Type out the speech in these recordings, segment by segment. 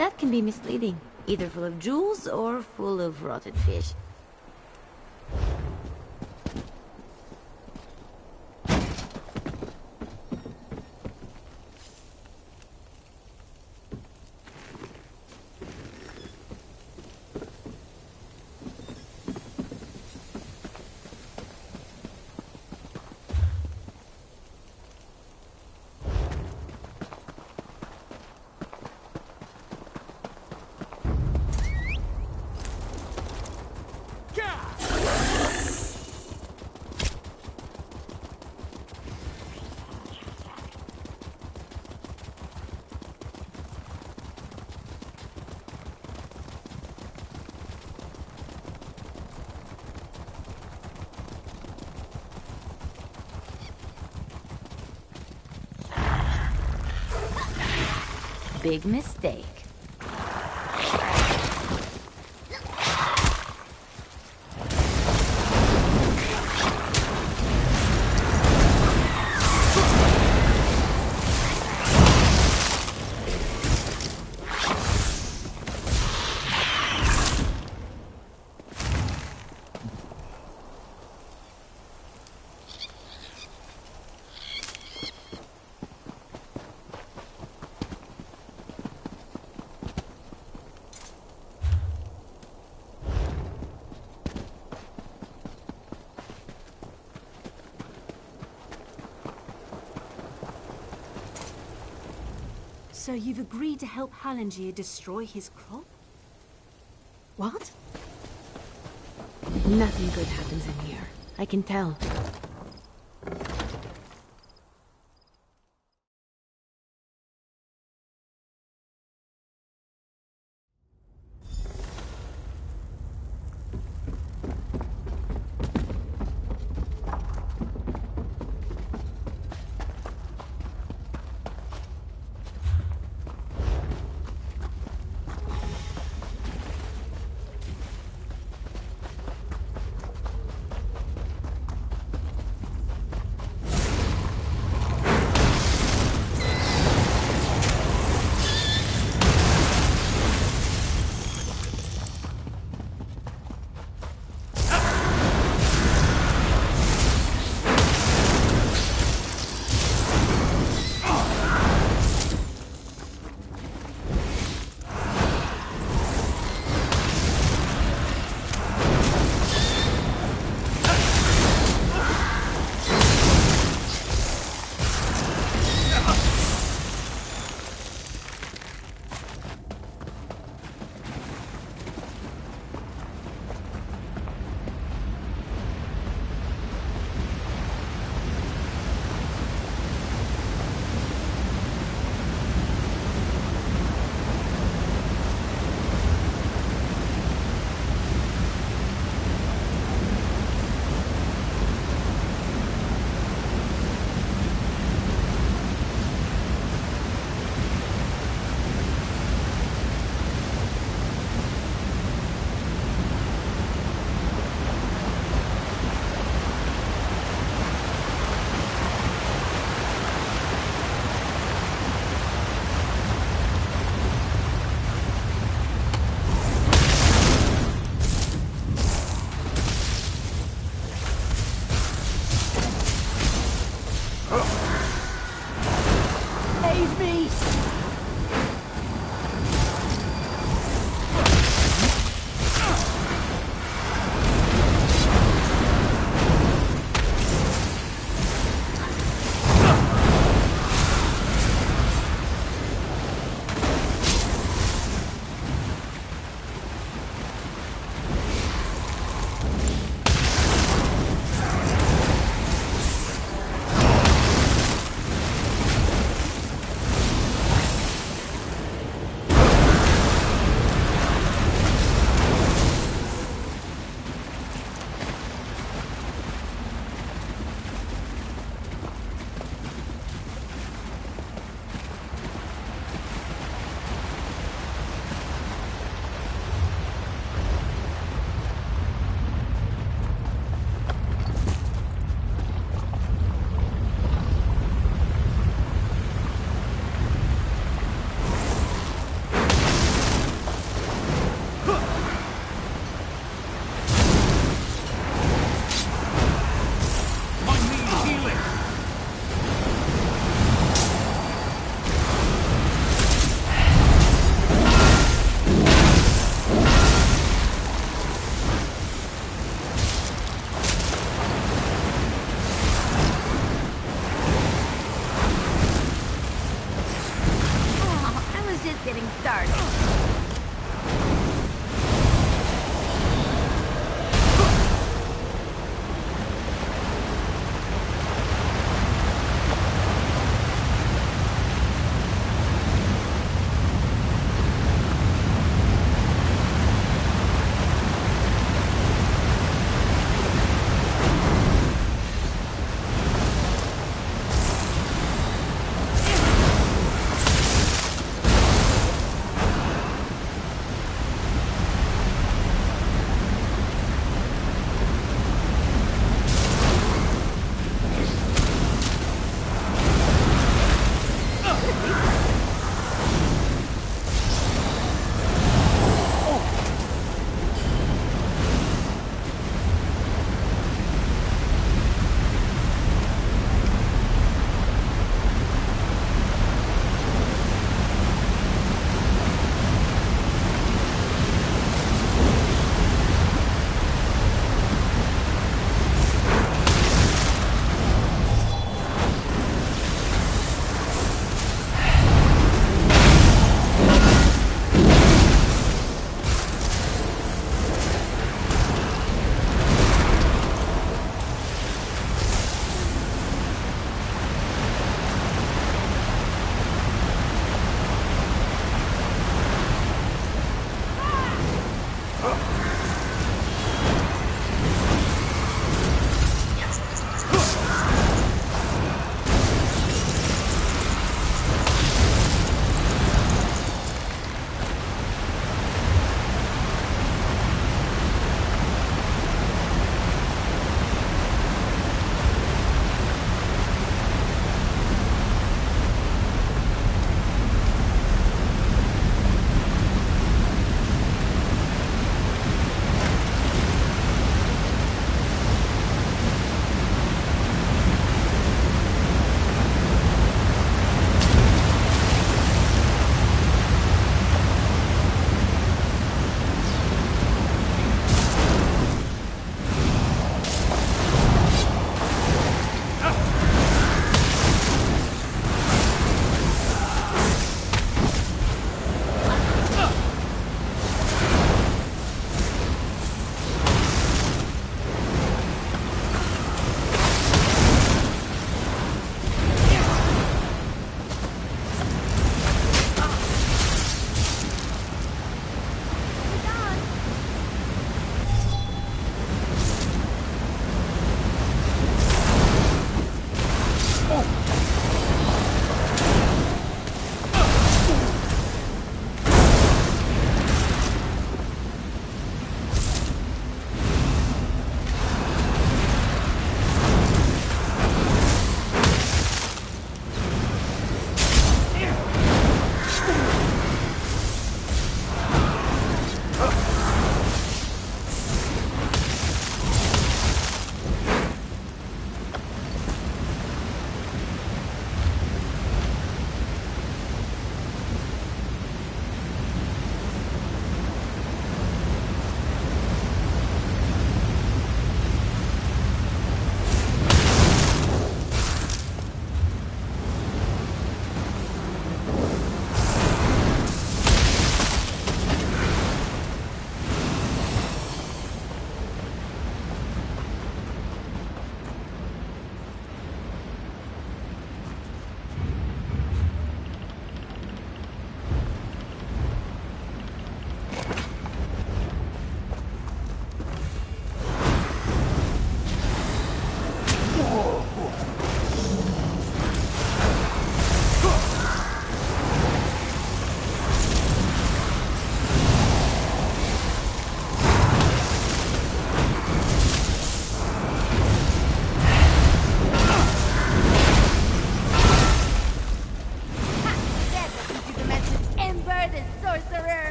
that can be misleading. Either full of jewels or full of rotted fish. Big mistake. So you've agreed to help Hallandir destroy his crop? What? Nothing good happens in here. I can tell.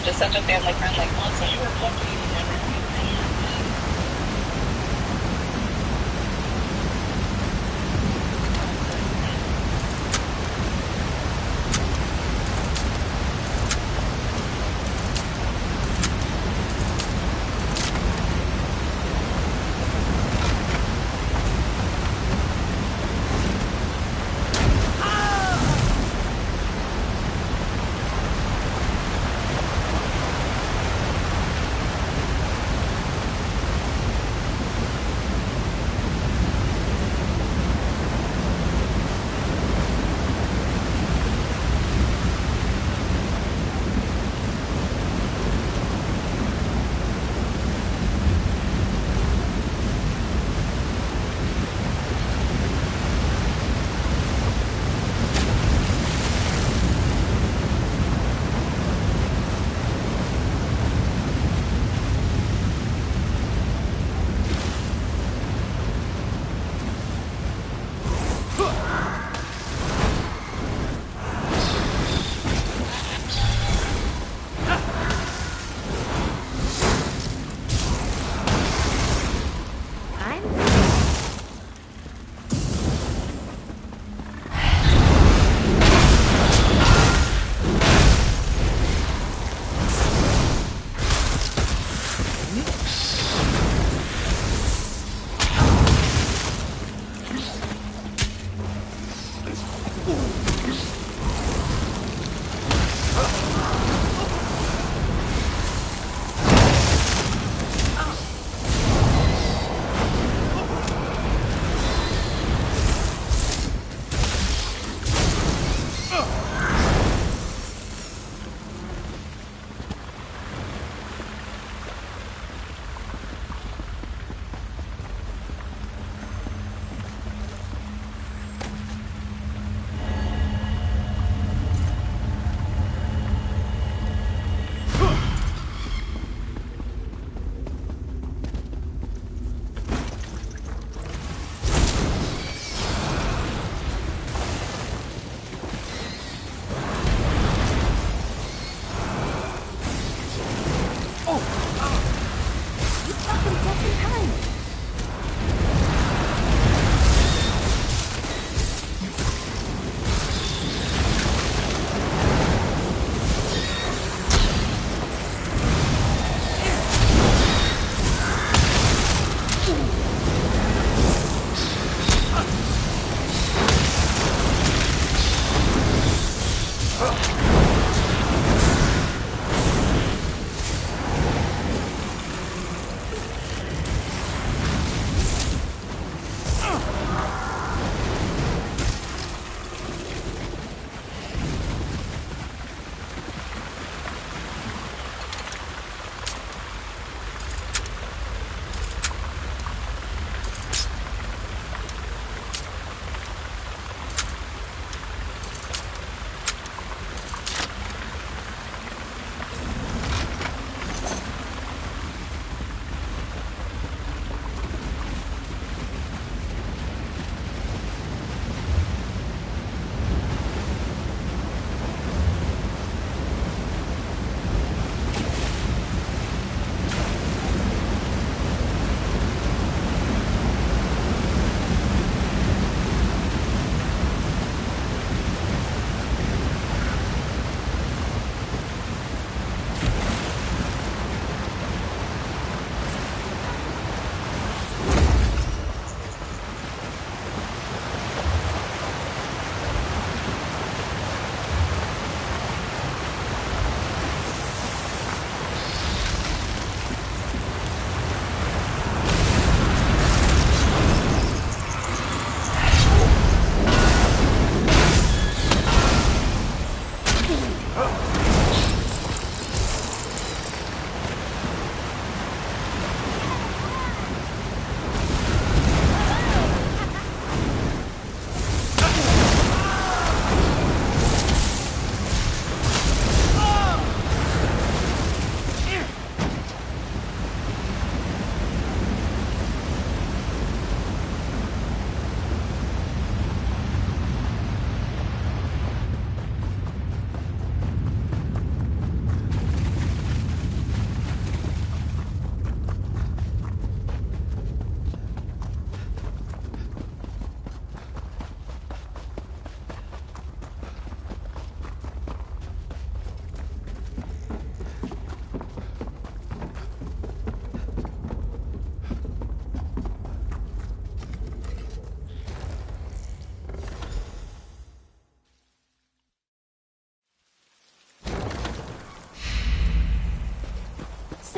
just such a family-friendly club, so you were lucky you never had anything.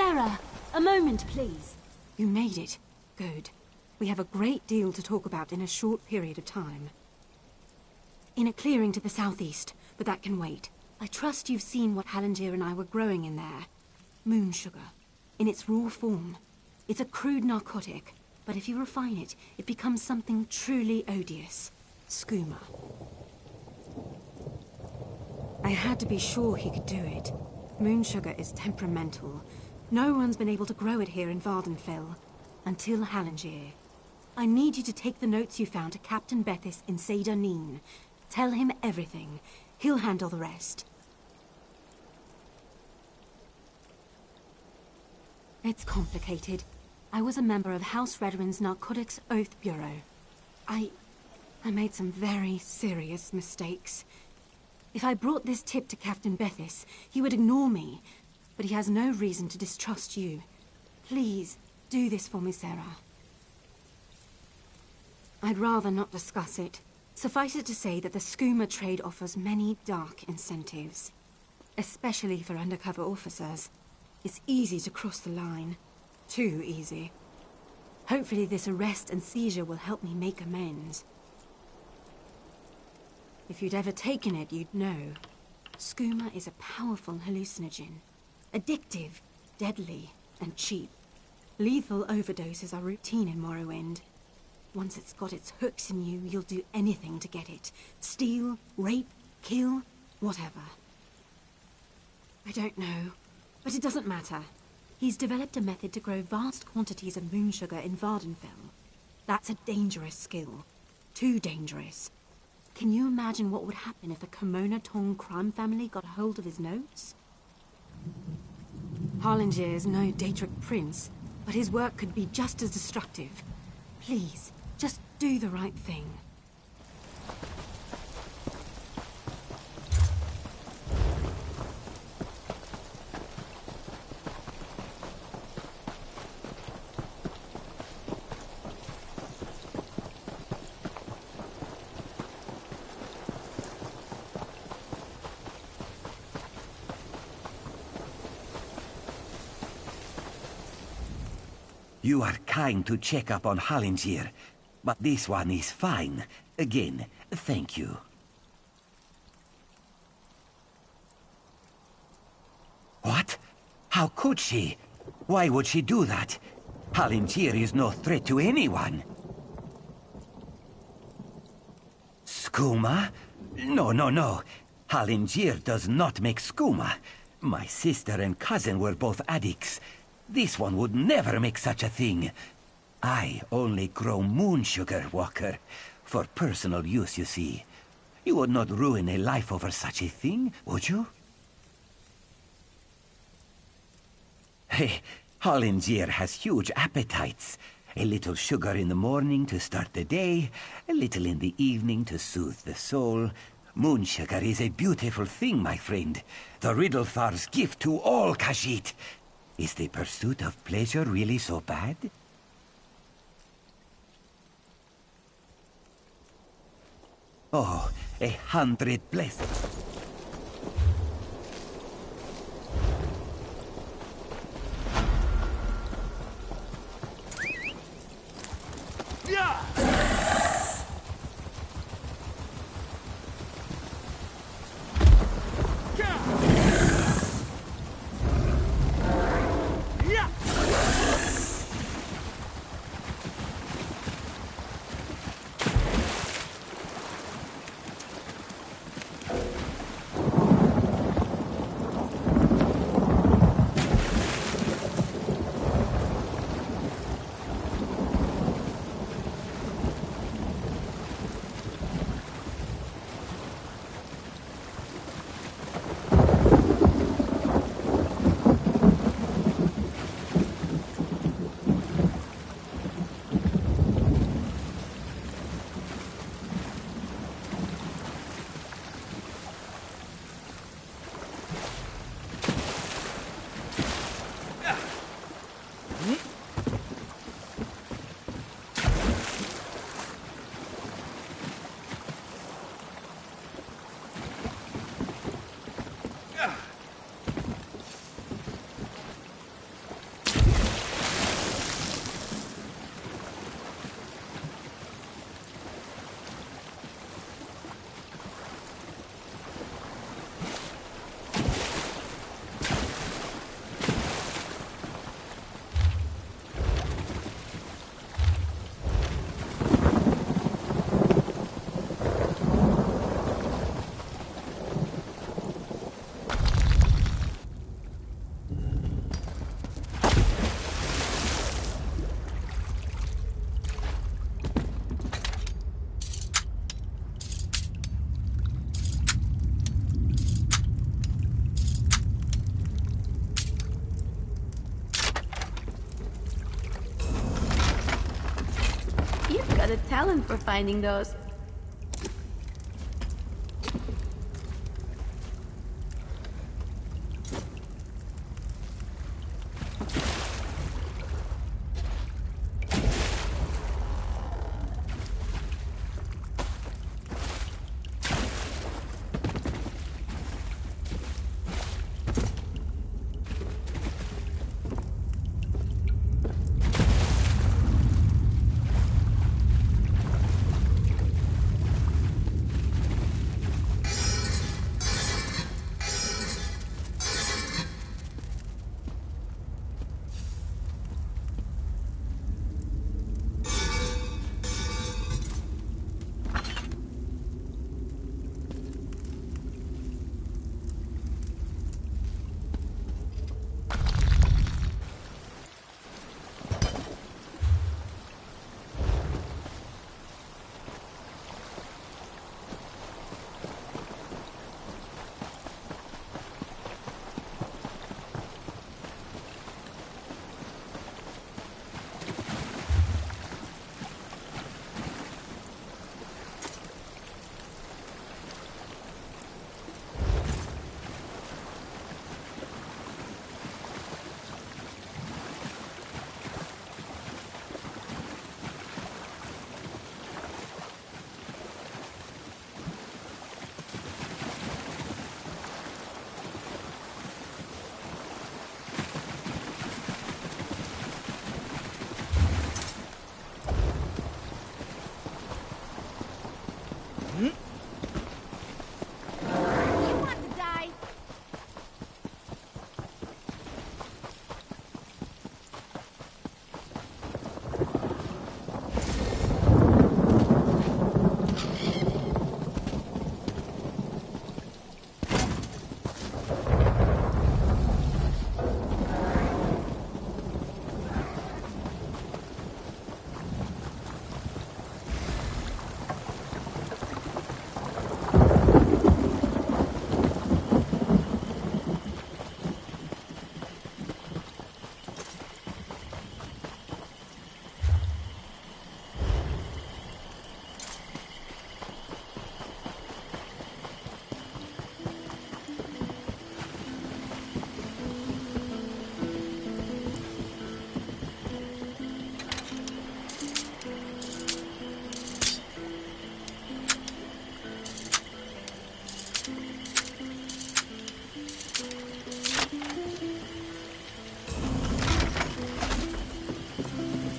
Sarah, a moment, please. You made it. Good. We have a great deal to talk about in a short period of time. In a clearing to the southeast, but that can wait. I trust you've seen what Halangier and I were growing in there. Moon sugar. In its raw form. It's a crude narcotic, but if you refine it, it becomes something truly odious. Skooma. I had to be sure he could do it. Moon sugar is temperamental. No one's been able to grow it here in Vardenfell. Until Halangier. I need you to take the notes you found to Captain Bethis in Seyda Neen. Tell him everything. He'll handle the rest. It's complicated. I was a member of House Redwin's Narcotics Oath Bureau. I made some very serious mistakes. If I brought this tip to Captain Bethis, he would ignore me. But he has no reason to distrust you. Please, do this for me, Sarah. I'd rather not discuss it. Suffice it to say that the skooma trade offers many dark incentives. Especially for undercover officers. It's easy to cross the line. Too easy. Hopefully this arrest and seizure will help me make amends. If you'd ever taken it, you'd know. Skooma is a powerful hallucinogen. Addictive, deadly, and cheap. Lethal overdoses are routine in Morrowind. Once it's got its hooks in you, you'll do anything to get it. Steal, rape, kill, whatever. I don't know, but it doesn't matter. He's developed a method to grow vast quantities of moon sugar in Vardenfell. That's a dangerous skill. Too dangerous. Can you imagine what would happen if a Kimona Tong crime family got a hold of his notes? Halangier is no Daedric prince, but his work could be just as destructive. Please, just do the right thing. You are kind to check up on Halangier, but this one is fine. Again, thank you. What? How could she? Why would she do that? Halangier is no threat to anyone. Skooma? No, no, no. Halangier does not make skooma. My sister and cousin were both addicts. This one would never make such a thing. I only grow moon sugar, Walker. For personal use, you see. You would not ruin a life over such a thing, would you? Hey, Halangier has huge appetites. A little sugar in the morning to start the day, a little in the evening to soothe the soul. Moon sugar is a beautiful thing, my friend. The Riddlethar's gift to all Khajiit. Is the pursuit of pleasure really so bad? Oh, 100 blessings. got a talent for finding those.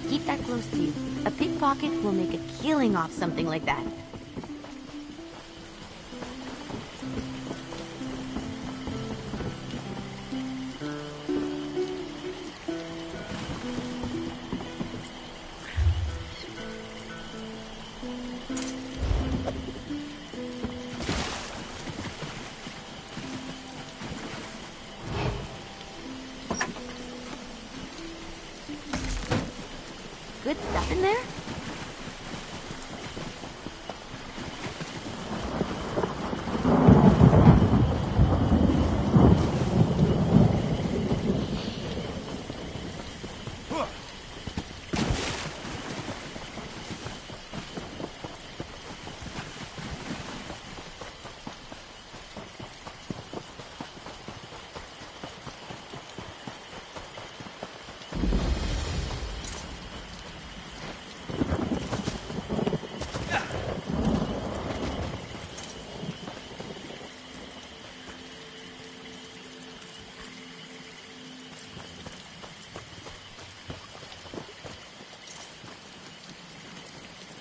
Keep that close to you. A pickpocket will make a killing off something like that. Good stuff in there?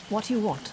What do you want?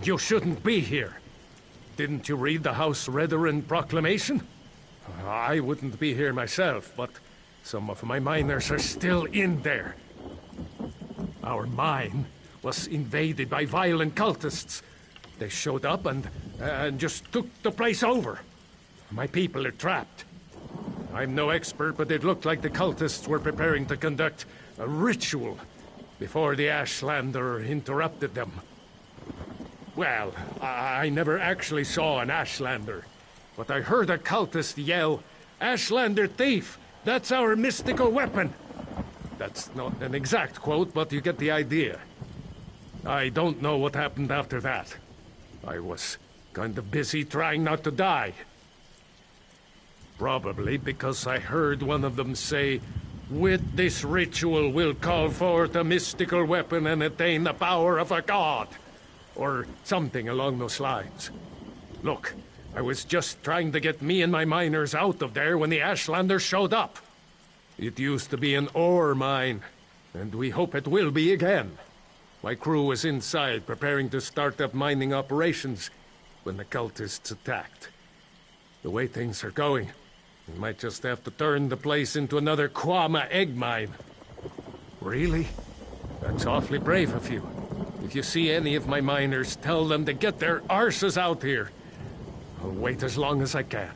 You shouldn't be here. Didn't you read the House Redoran proclamation? I wouldn't be here myself, but some of my miners are still in there. Our mine was invaded by violent cultists. They showed up and just took the place over. My people are trapped. I'm no expert, but it looked like the cultists were preparing to conduct a ritual before the Ashlander interrupted them. Well, I never actually saw an Ashlander, but I heard a cultist yell, "Ashlander thief! That's our mystical weapon!" That's not an exact quote, but you get the idea. I don't know what happened after that. I was kind of busy trying not to die. Probably because I heard one of them say, "With this ritual we'll call forth a mystical weapon and attain the power of a god." Or something along those lines. Look, I was just trying to get me and my miners out of there when the Ashlanders showed up. It used to be an ore mine, and we hope it will be again. My crew was inside preparing to start up mining operations when the cultists attacked. The way things are going, we might just have to turn the place into another Kwama egg mine. Really? That's awfully brave of you. If you see any of my miners, tell them to get their arses out here. I'll wait as long as I can.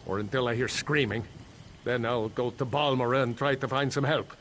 Or until I hear screaming. Then I'll go to Balmora and try to find some help.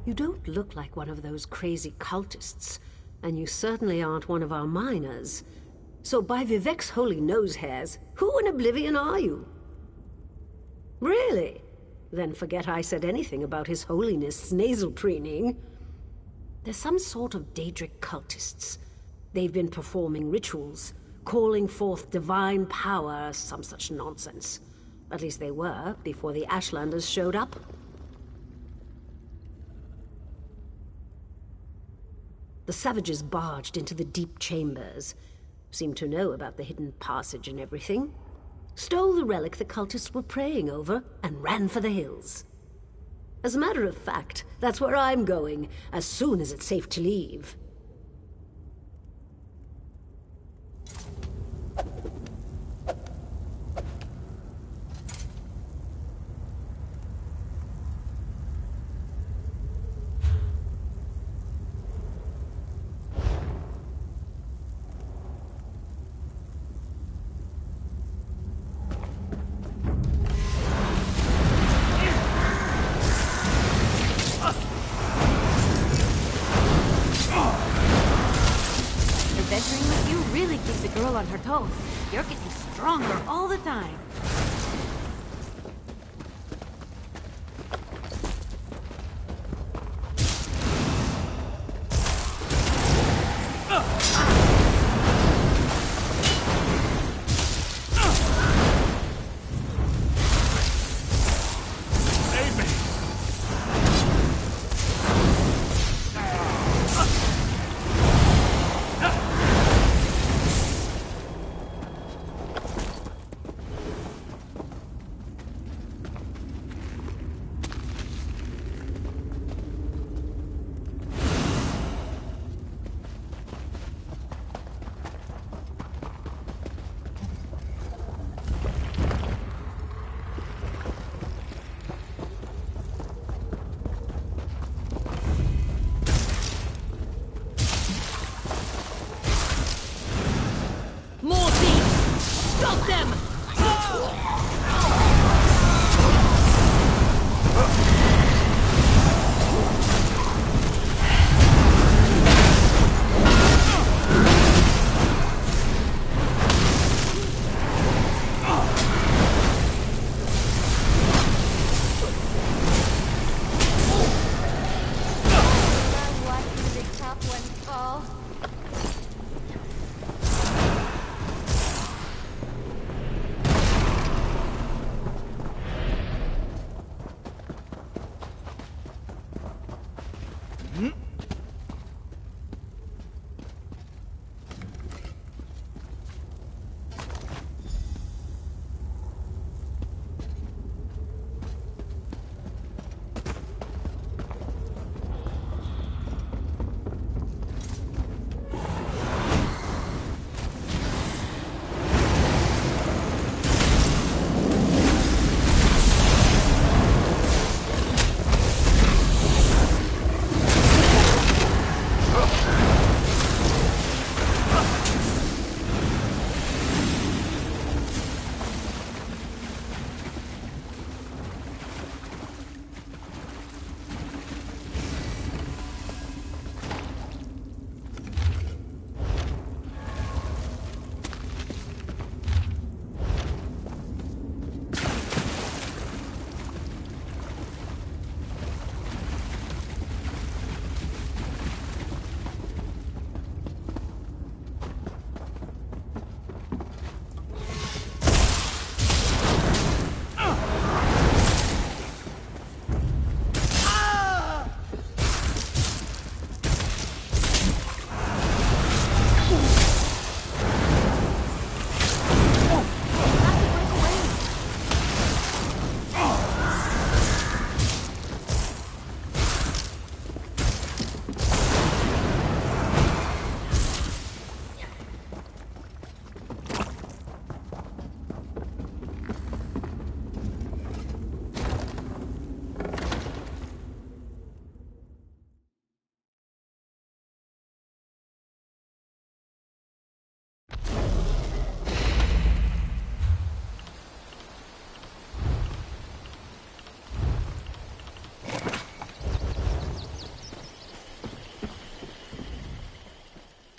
You don't look like one of those crazy cultists, and you certainly aren't one of our miners. So by Vivek's holy nose hairs, who in oblivion are you? Really? Then forget I said anything about His Holiness' nasal preening. They're some sort of Daedric cultists. They've been performing rituals, calling forth divine power, some such nonsense. At least they were, before the Ashlanders showed up. The savages barged into the deep chambers, seemed to know about the hidden passage and everything, stole the relic the cultists were praying over, and ran for the hills. As a matter of fact, that's where I'm going, as soon as it's safe to leave. Adventuring with you really keeps a girl on her toes. You're getting stronger all the time.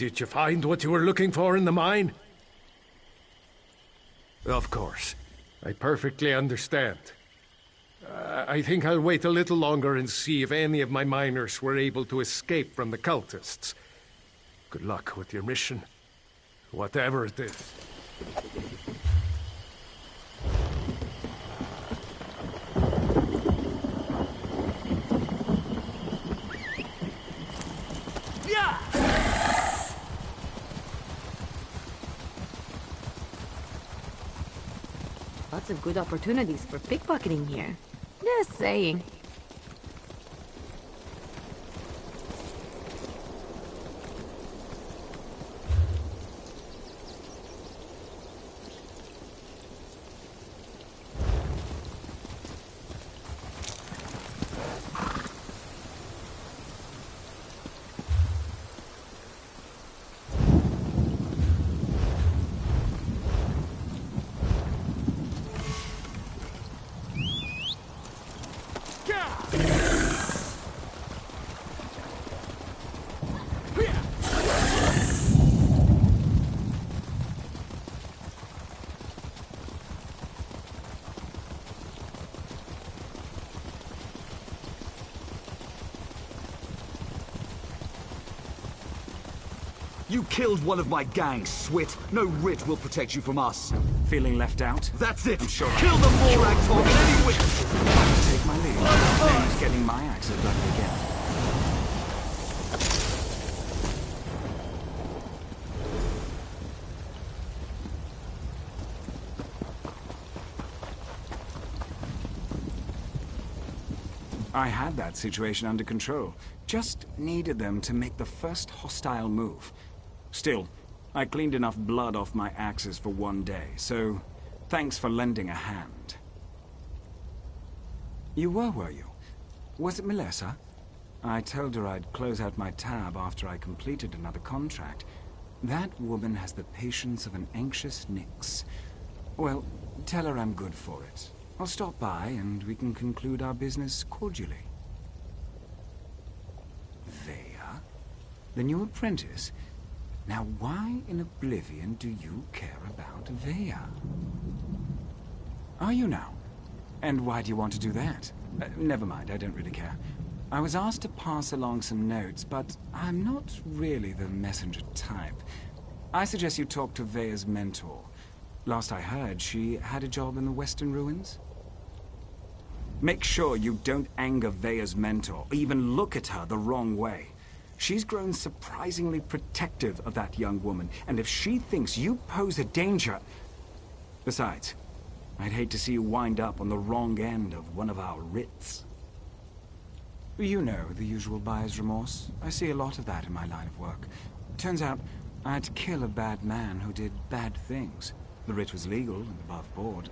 Did you find what you were looking for in the mine? Of course. I perfectly understand. I think I'll wait a little longer and see if any of my miners were able to escape from the cultists. Good luck with your mission, whatever it is. Lots of good opportunities for pickpocketing here. Just saying. You killed one of my gang, Swit. No writ will protect you from us. Feeling left out? That's it! I'm sure Kill the Morag Talk and any wit! Take my leave. Name's getting my axes bloody again. I had that situation under control. Just needed them to make the first hostile move. Still, I cleaned enough blood off my axes for one day, so thanks for lending a hand. You were you? Was it Melissa? I told her I'd close out my tab after I completed another contract. That woman has the patience of an anxious Nyx. Well, tell her I'm good for it. I'll stop by and we can conclude our business cordially. Vea? The new apprentice? Now why in oblivion do you care about Vea? Are you now? And why do you want to do that? Never mind, I don't really care. I was asked to pass along some notes, but I'm not really the messenger type. I suggest you talk to Vea's mentor. Last I heard, she had a job in the Western Ruins. Make sure you don't anger Vea's mentor, or even look at her the wrong way. She's grown surprisingly protective of that young woman, and if she thinks you pose a danger... Besides, I'd hate to see you wind up on the wrong end of one of our writs. You know, the usual buyer's remorse. I see a lot of that in my line of work. Turns out, I had to kill a bad man who did bad things. The writ was legal and above board.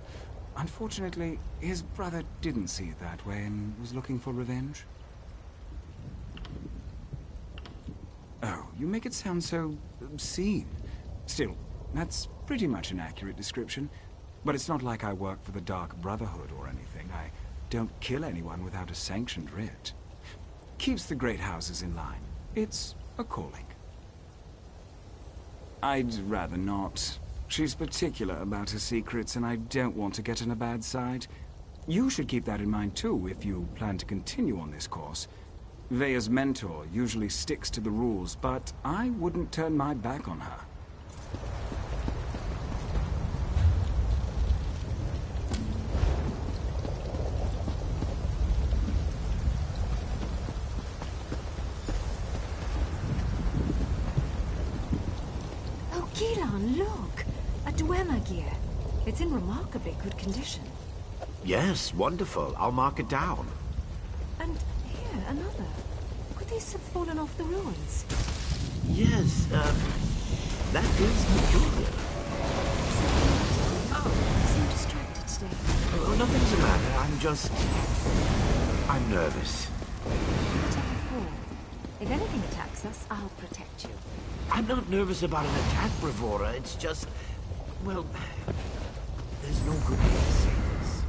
Unfortunately, his brother didn't see it that way and was looking for revenge. Oh, you make it sound so obscene. Still, that's pretty much an accurate description. But it's not like I work for the Dark Brotherhood or anything. I don't kill anyone without a sanctioned writ. Keeps the great houses in line. It's a calling. I'd rather not. She's particular about her secrets, and I don't want to get on a bad side. You should keep that in mind too, if you plan to continue on this course. Vea's mentor usually sticks to the rules, but I wouldn't turn my back on her. Oh, Gilan, look! A Dwemer gear. It's in remarkably good condition. Yes, wonderful. I'll mark it down. And here, another. Could these have fallen off the ruins? Yes, that is peculiar. Oh, you seem distracted today. Oh, nothing's the matter. I'm nervous. Take a fall. If anything attacks us, I'll protect you. I'm not nervous about an attack, Bravura. It's just... well... there's no good way to say this.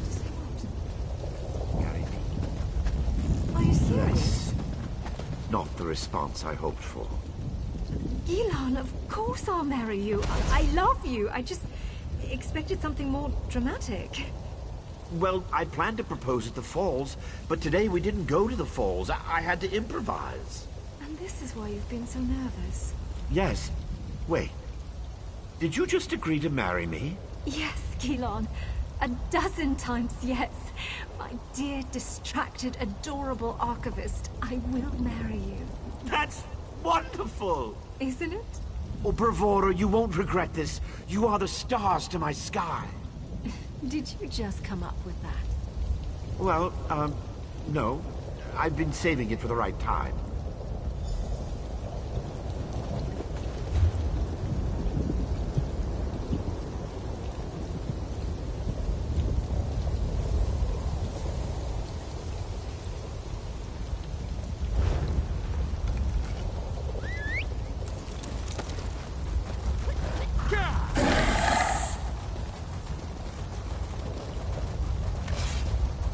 To say what? Marry me. Are you serious? Not the response I hoped for. Gilan, of course I'll marry you. I love you. I just expected something more dramatic. Well, I planned to propose at the falls, but today we didn't go to the falls. I had to improvise. And this is why you've been so nervous. Yes. Wait. Did you just agree to marry me? Yes, Gilan. 12 times yes. My dear, distracted, adorable archivist, I will marry you. That's wonderful! Isn't it? Oh, Bravura, you won't regret this. You are the stars to my sky. Did you just come up with that? Well, no. I've been saving it for the right time.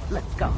Let's go.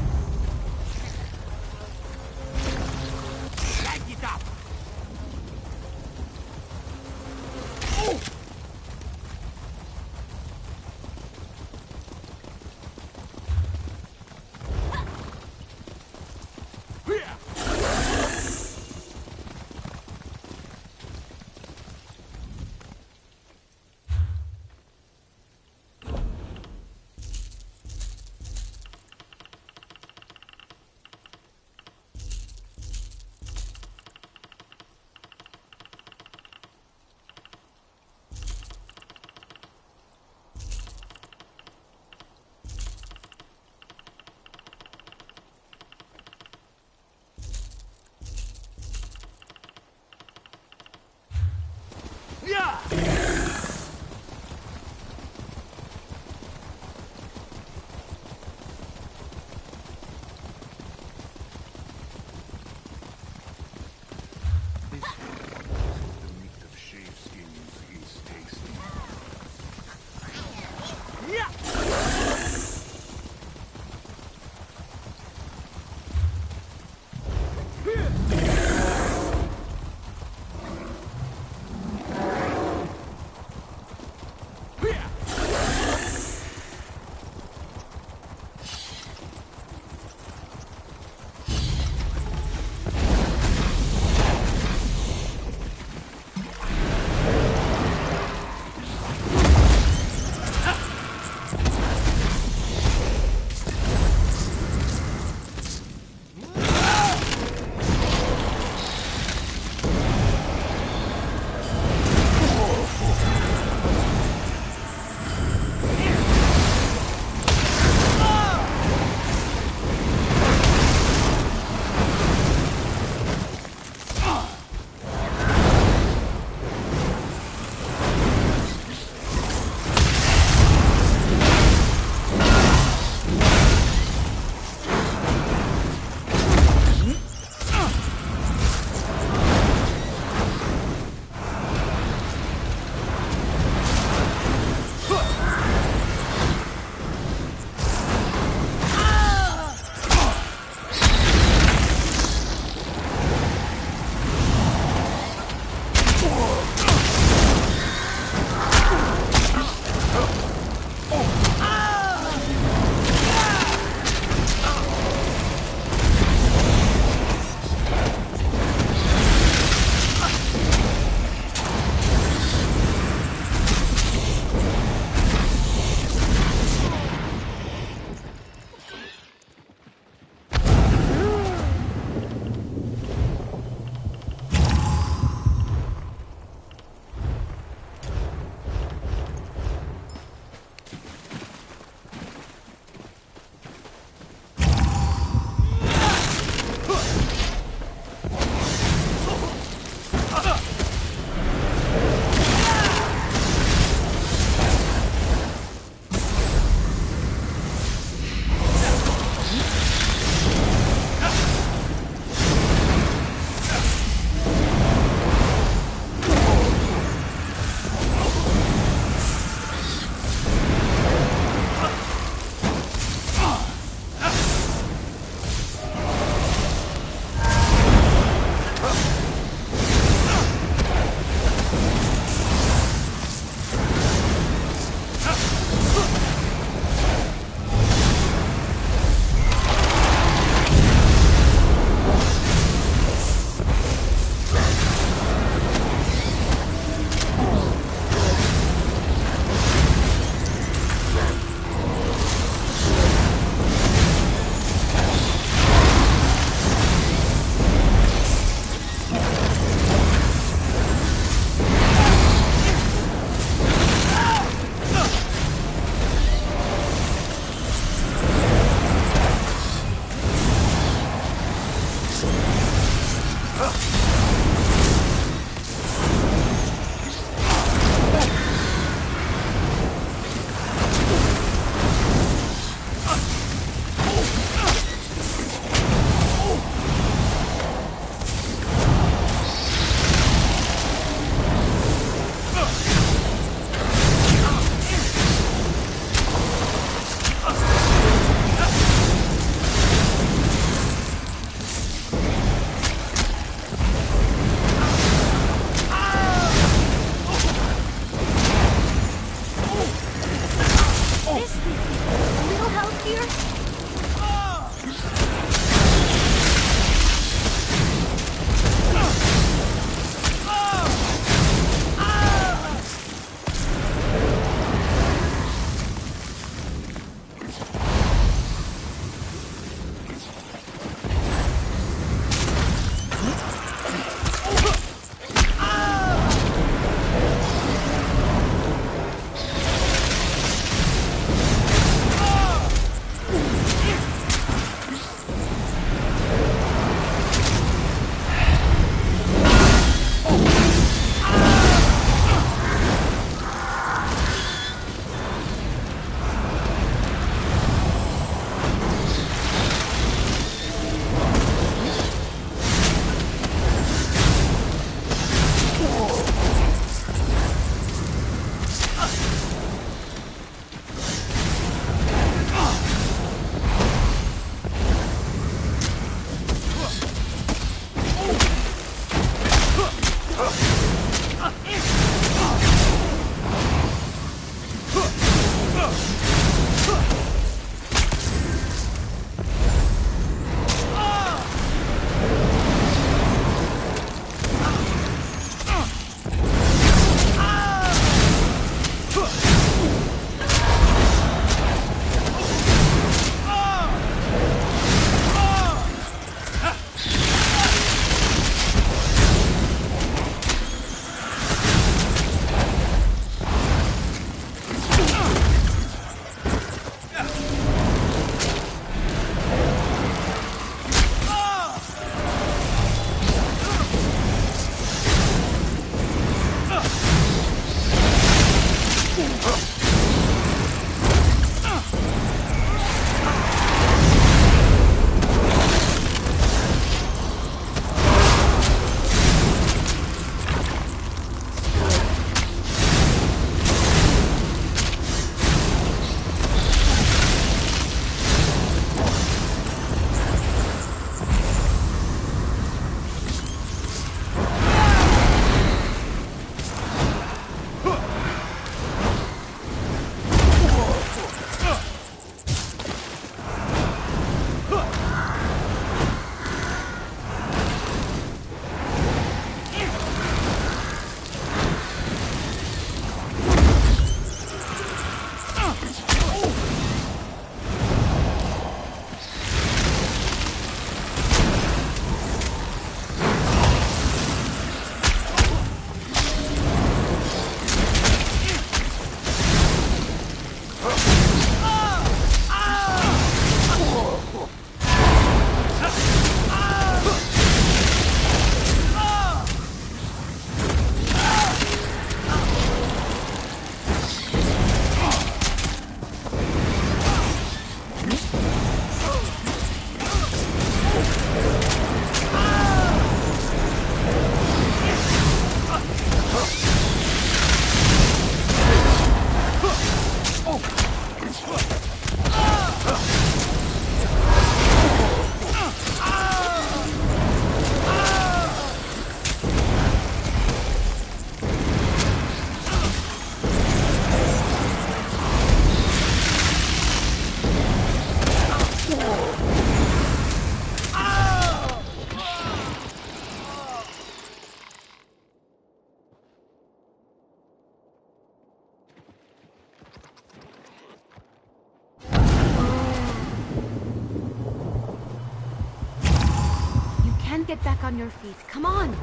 Get back on your feet. Come on!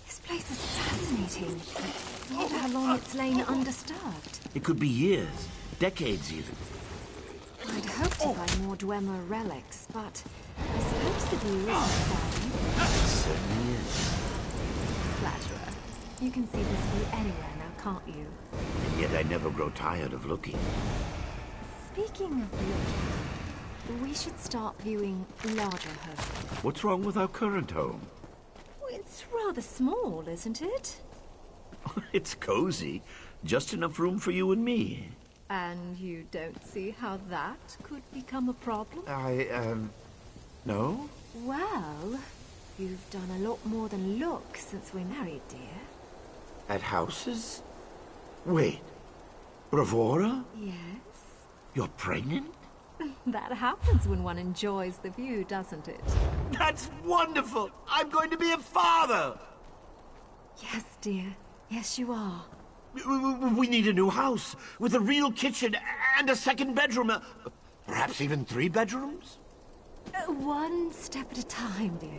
This place is fascinating. I wonder how long it's lain undisturbed. It could be years, decades even. I'd hoped to find more Dwemer relics, but I suppose the view is inspiring. It certainly is. Flatterer. You can see this view anywhere now, can't you? And yet I never grow tired of looking. Speaking of looking, we should start viewing larger homes. What's wrong with our current home? It's rather small, isn't it? It's cozy. Just enough room for you and me. And you don't see how that could become a problem? No? Well, you've done a lot more than look since we married, dear. At houses? Wait. Bravura? Yes? You're pregnant? That happens when one enjoys the view, doesn't it? That's wonderful! I'm going to be a father! Yes, dear. Yes, you are. We need a new house, with a real kitchen and a second bedroom. Perhaps even 3 bedrooms? One step at a time, dear.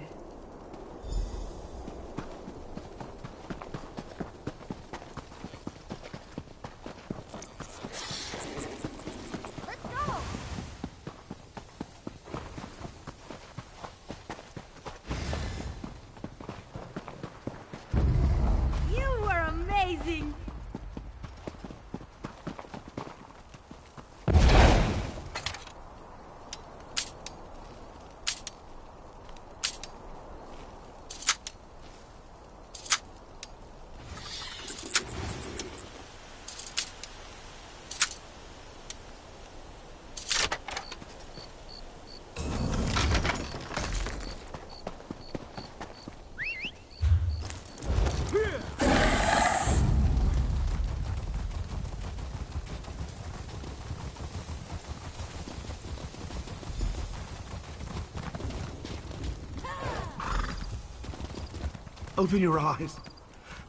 Open your eyes.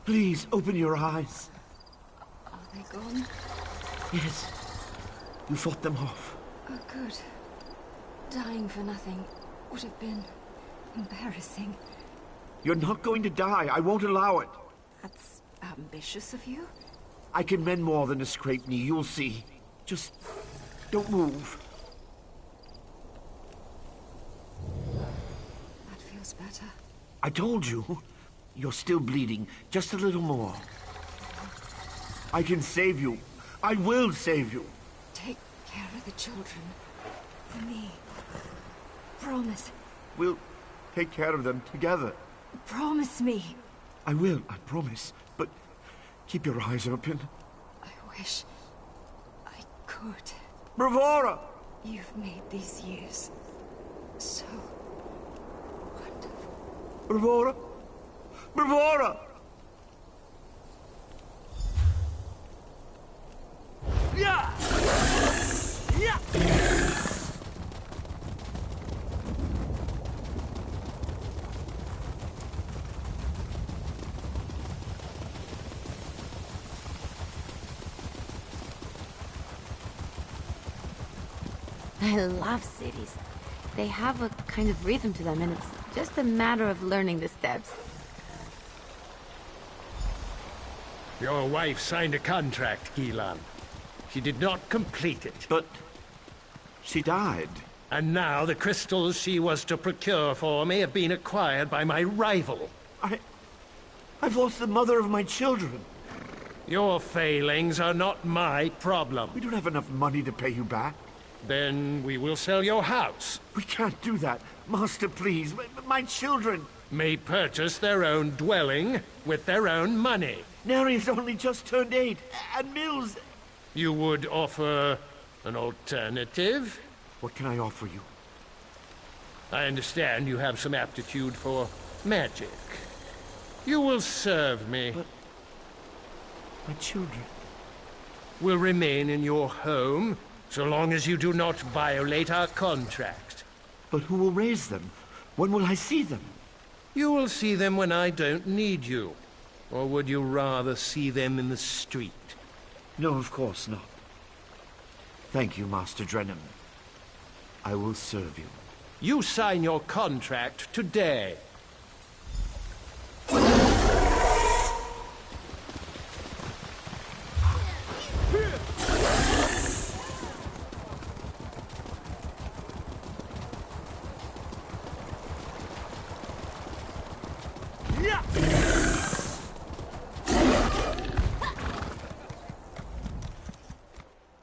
Please, open your eyes. Are they gone? Yes. You fought them off. Oh, good. Dying for nothing would have been embarrassing. You're not going to die. I won't allow it. That's ambitious of you. I can mend more than a scraped knee. You'll see. Just don't move. That feels better. I told you. You're still bleeding. Just a little more. I can save you. I will save you. Take care of the children. For me. Promise. We'll take care of them together. Promise me. I will, I promise. But keep your eyes open. I wish I could. Bravura! You've made these years so wonderful. Bravura! Bravura! Yeah! Yeah! I love cities. They have a kind of rhythm to them, and it's just a matter of learning the steps. Your wife signed a contract, Gilan. She did not complete it. But she died. And now the crystals she was to procure for me have been acquired by my rival. I've lost the mother of my children. Your failings are not my problem. We don't have enough money to pay you back. Then we will sell your house. We can't do that. Master, please. My children. May purchase their own dwelling with their own money. Neri's only just turned 8. And Mills... You would offer an alternative? What can I offer you? I understand you have some aptitude for magic. You will serve me. But... my children... will remain in your home, so long as you do not violate our contract. But who will raise them? When will I see them? You will see them when I don't need you. Or would you rather see them in the street? No, of course not. Thank you, Master Drennan. I will serve you. You sign your contract today.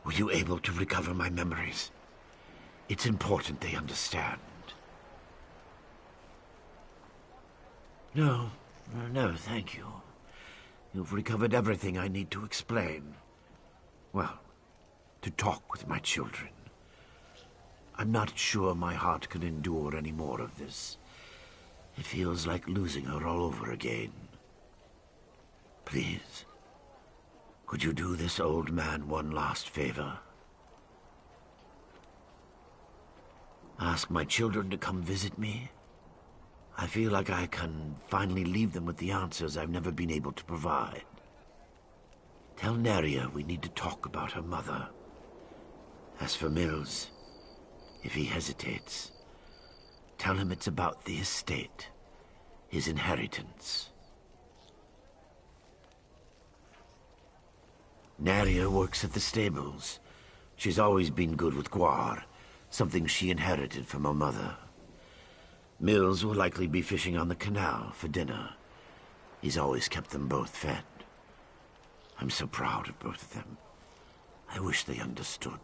Were you able to recover my memories? It's important they understand. No, thank you. You've recovered everything I need to explain. Well, to talk with my children. I'm not sure my heart can endure any more of this. It feels like losing her all over again. Please, could you do this old man one last favor? Ask my children to come visit me. I feel like I can finally leave them with the answers I've never been able to provide. Tell Neria we need to talk about her mother. As for Mills, if he hesitates, tell him it's about the estate, his inheritance. Neria works at the stables. She's always been good with guar, something she inherited from her mother. Mills will likely be fishing on the canal for dinner. He's always kept them both fed. I'm so proud of both of them. I wish they understood.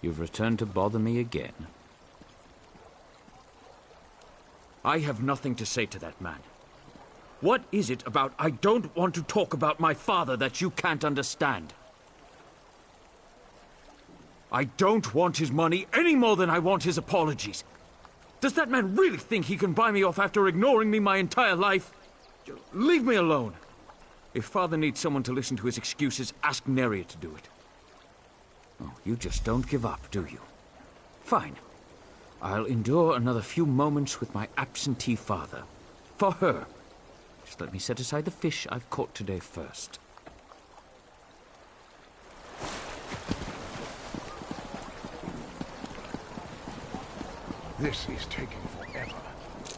You've returned to bother me again. I have nothing to say to that man. What is it about I don't want to talk about my father that you can't understand? I don't want his money any more than I want his apologies. Does that man really think he can buy me off after ignoring me my entire life? Leave me alone. If Father needs someone to listen to his excuses, ask Neria to do it. Oh, you just don't give up, do you? Fine. I'll endure another few moments with my absentee father. For her. Just let me set aside the fish I've caught today first. This is taking forever.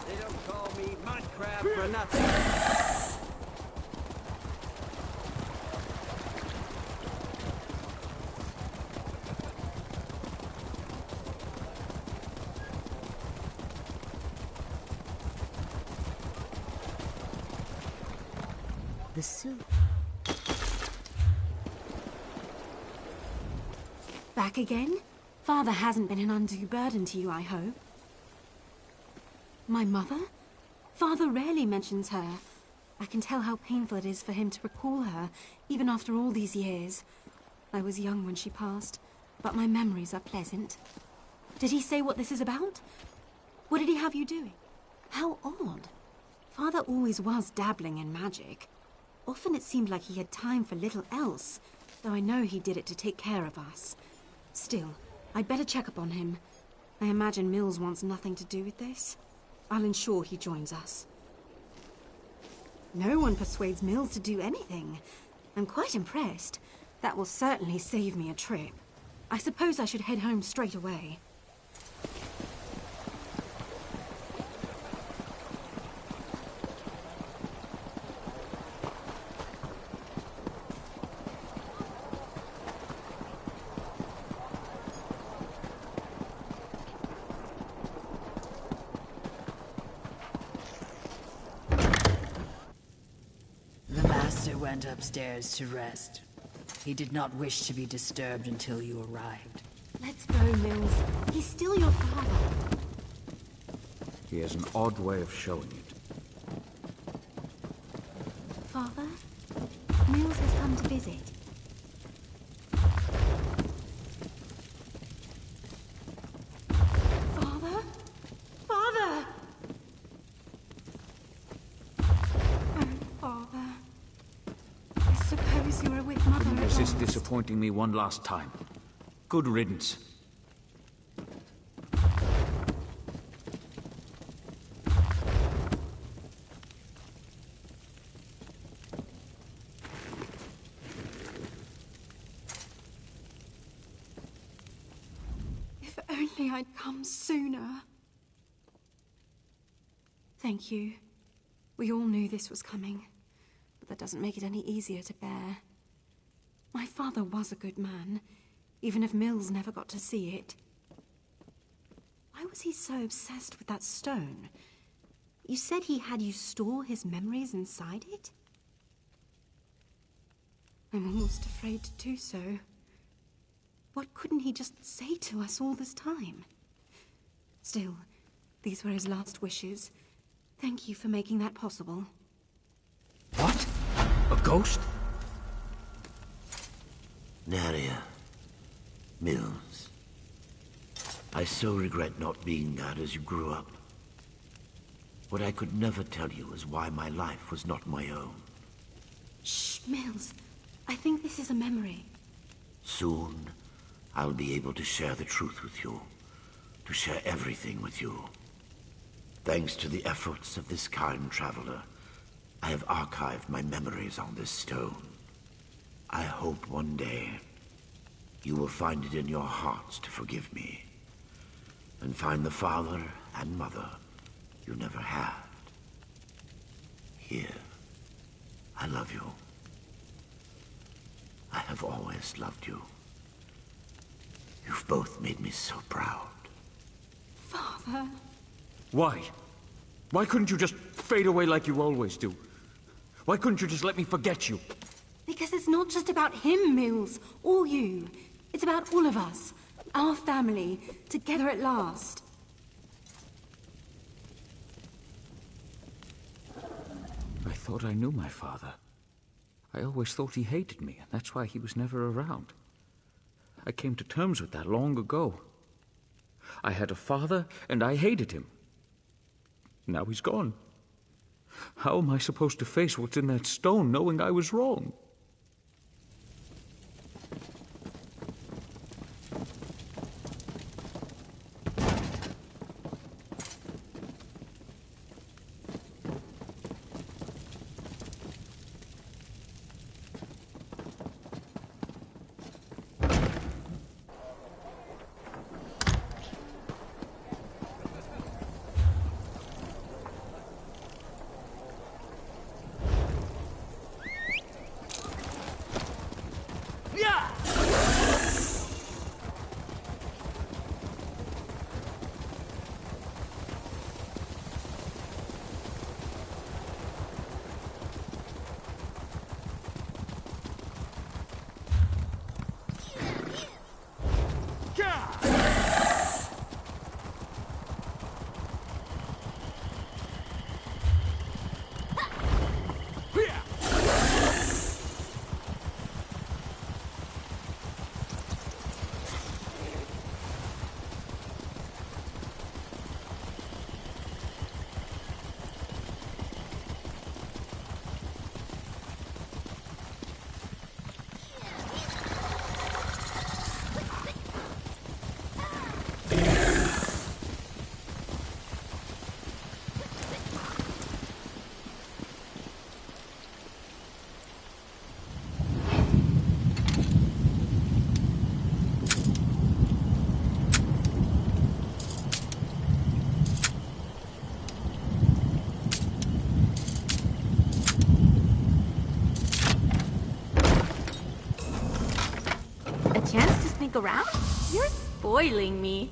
They don't call me mud crab for nothing. The soup. Back again? Father hasn't been an undue burden to you, I hope. My mother? Father rarely mentions her. I can tell how painful it is for him to recall her, even after all these years. I was young when she passed, but my memories are pleasant. Did he say what this is about? What did he have you doing? How odd. Father always was dabbling in magic. Often it seemed like he had time for little else, though I know he did it to take care of us. Still, I'd better check up on him. I imagine Mills wants nothing to do with this. I'll ensure he joins us. No one persuades Mills to do anything. I'm quite impressed. That will certainly save me a trip. I suppose I should head home straight away. Went upstairs to rest. He did not wish to be disturbed until you arrived. Let's go, Mills. He's still your father. He has an odd way of showing it. Father? Mills has come to visit. Father? Father! Oh, Father. Suppose you were with Mother. Couldn't resist disappointing me one last time. Good riddance. If only I'd come sooner. Thank you. We all knew this was coming. That doesn't make it any easier to bear. My father was a good man, even if Mills never got to see it. Why was he so obsessed with that stone? You said he had you store his memories inside it? I'm almost afraid to do so. What couldn't he just say to us all this time? Still, these were his last wishes. Thank you for making that possible. What? A ghost? Neria. Mills. I so regret not being there as you grew up. What I could never tell you is why my life was not my own. Shh, Mills. I think this is a memory. Soon, I'll be able to share the truth with you. To share everything with you. Thanks to the efforts of this kind traveler, I have archived my memories on this stone. I hope one day you will find it in your hearts to forgive me and find the father and mother you never had. Here, I love you. I have always loved you. You've both made me so proud. Father. Why? Why couldn't you just fade away like you always do? Why couldn't you just let me forget you? Because it's not just about him, Mills, or you. It's about all of us. Our family, together at last. I thought I knew my father. I always thought he hated me, and that's why he was never around. I came to terms with that long ago. I had a father, and I hated him. Now he's gone. How am I supposed to face what's in that stone, knowing I was wrong? Chance to sneak around? You're spoiling me.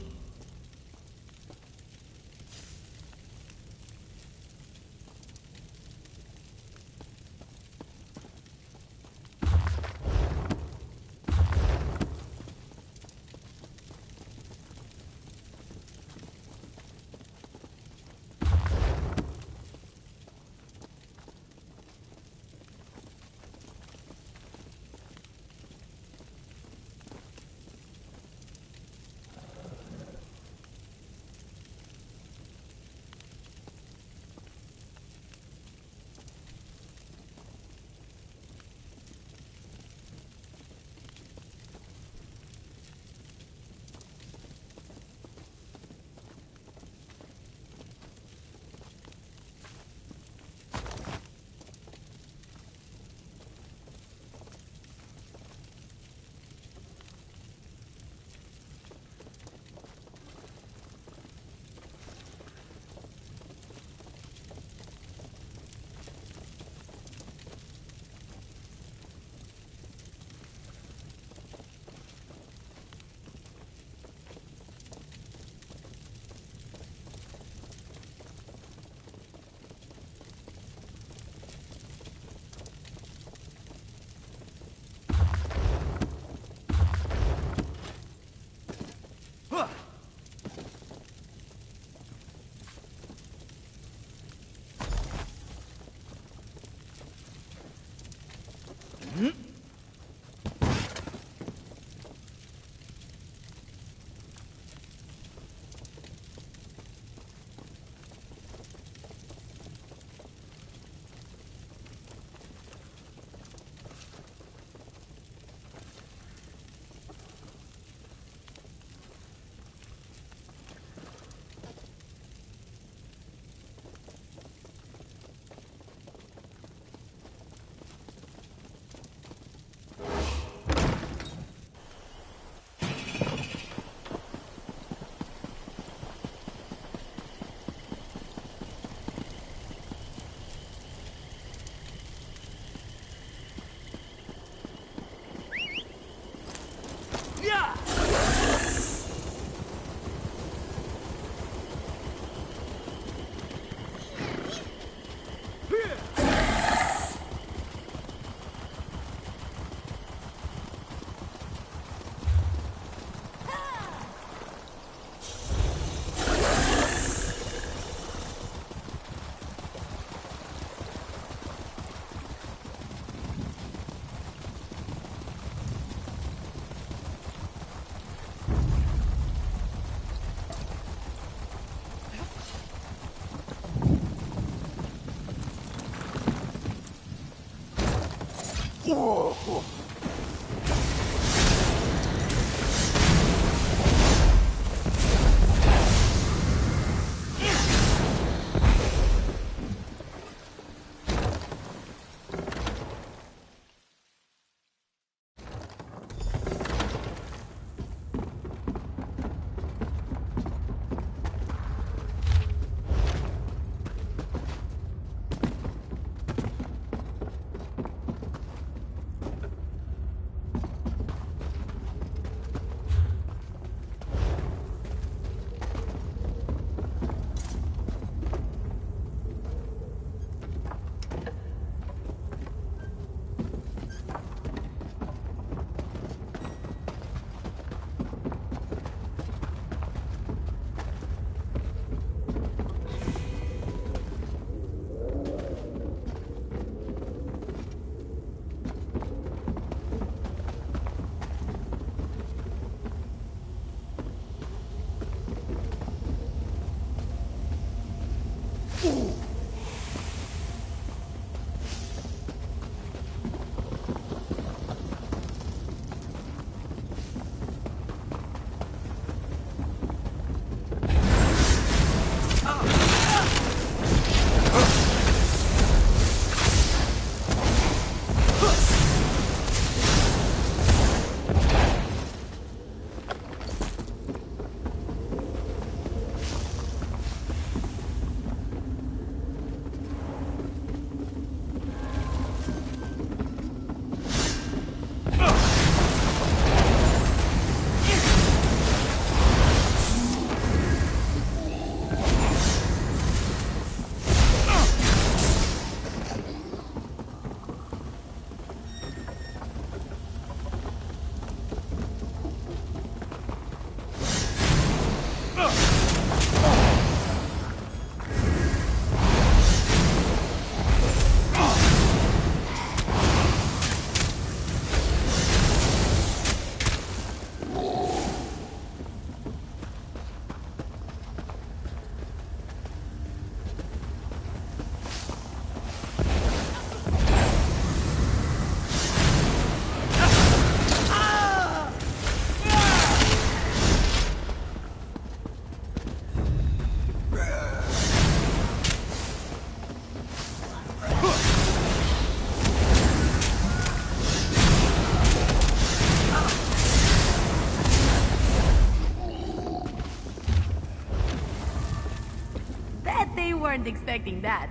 weren't expecting that.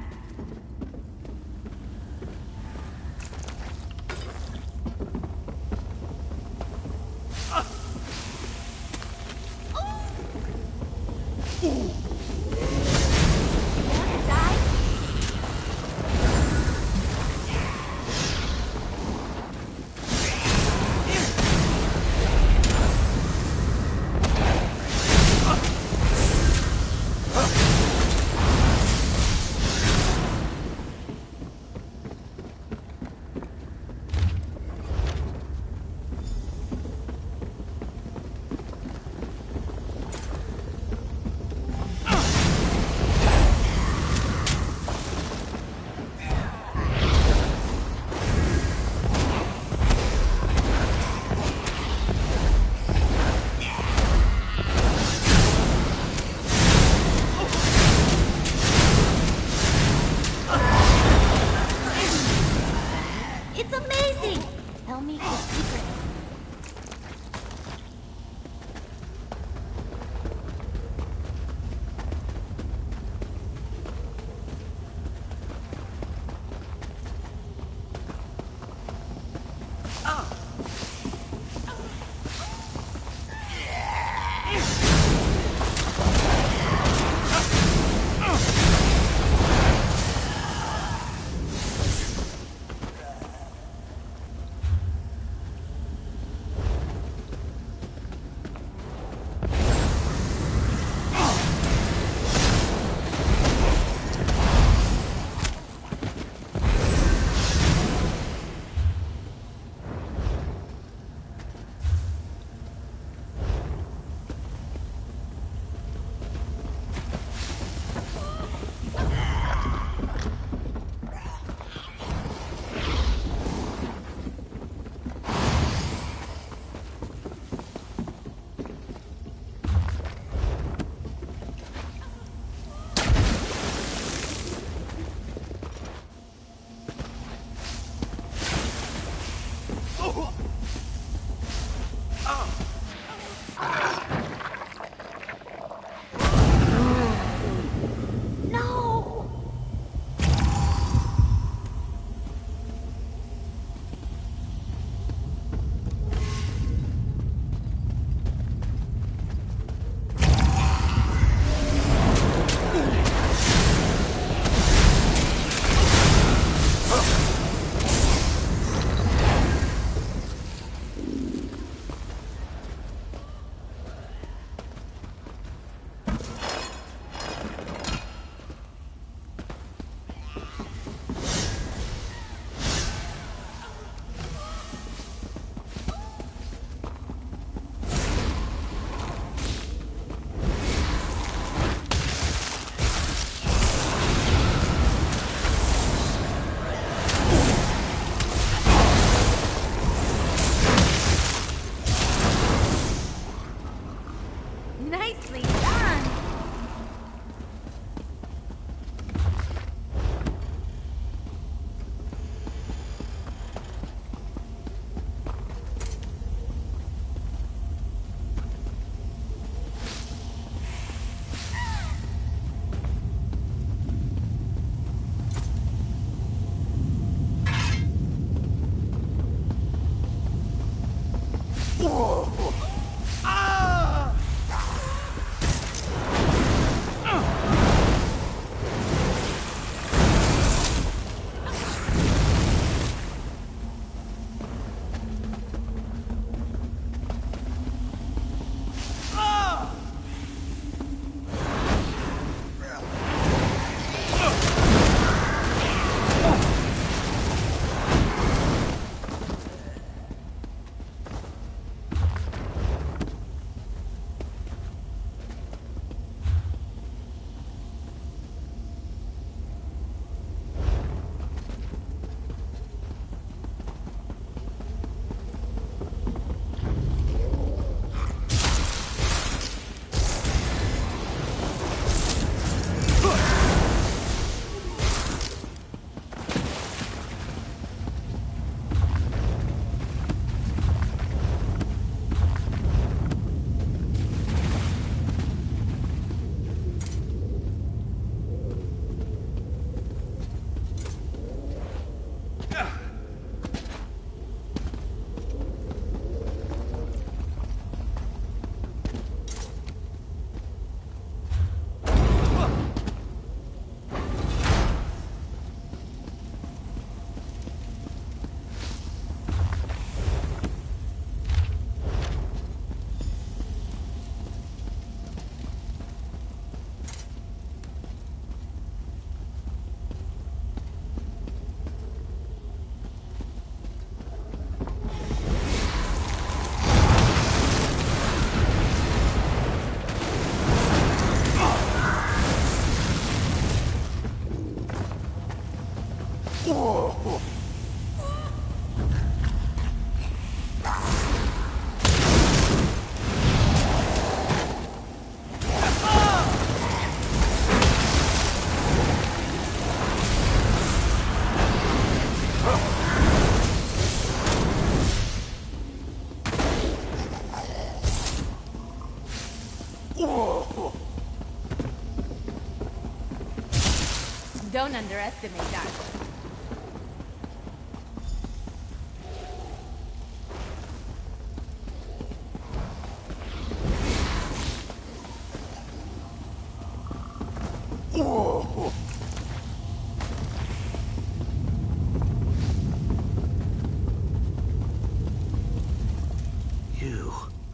Don't underestimate that.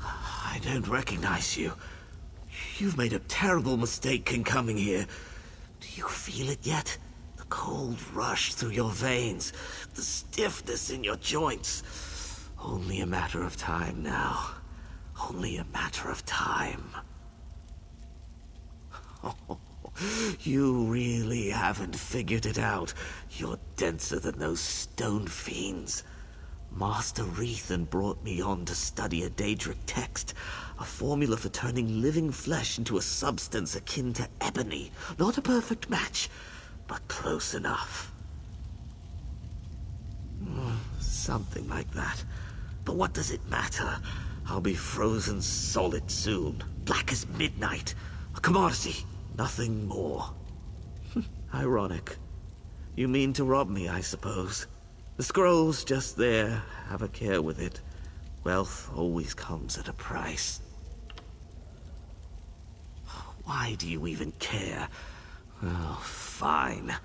I don't recognize you. You've made a terrible mistake in coming here. Do you feel it yet? The cold rush through your veins, the stiffness in your joints. Only a matter of time now. Only a matter of time. You really haven't figured it out. You're denser than those stone fiends. Master Rethan brought me on to study a Daedric text, a formula for turning living flesh into a substance akin to ebony. Not a perfect match, but close enough. Something like that. But what does it matter? I'll be frozen solid soon, black as midnight. A commodity, nothing more. Ironic. You mean to rob me, I suppose. The scroll's just there. Have a care with it. Wealth always comes at a price. Why do you even care? Oh, fine.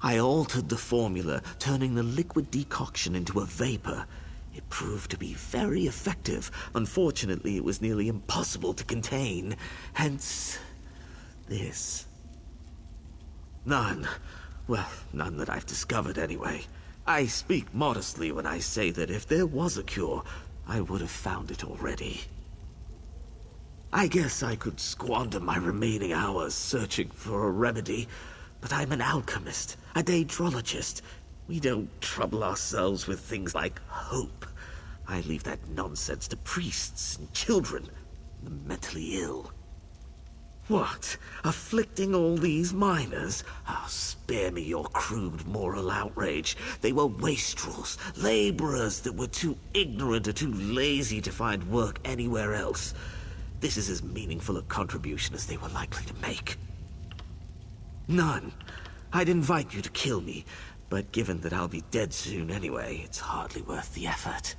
I altered the formula, turning the liquid decoction into a vapor. It proved to be very effective. Unfortunately, it was nearly impossible to contain. Hence, this. None. Well, none that I've discovered anyway. I speak modestly when I say that if there was a cure, I would have found it already. I guess I could squander my remaining hours searching for a remedy, but I'm an alchemist, a daedrologist. We don't trouble ourselves with things like hope. I leave that nonsense to priests and children, the mentally ill. What? Afflicting all these miners? Oh, spare me your crude moral outrage. They were wastrels, laborers that were too ignorant or too lazy to find work anywhere else. This is as meaningful a contribution as they were likely to make. None. I'd invite you to kill me, but given that I'll be dead soon anyway, it's hardly worth the effort.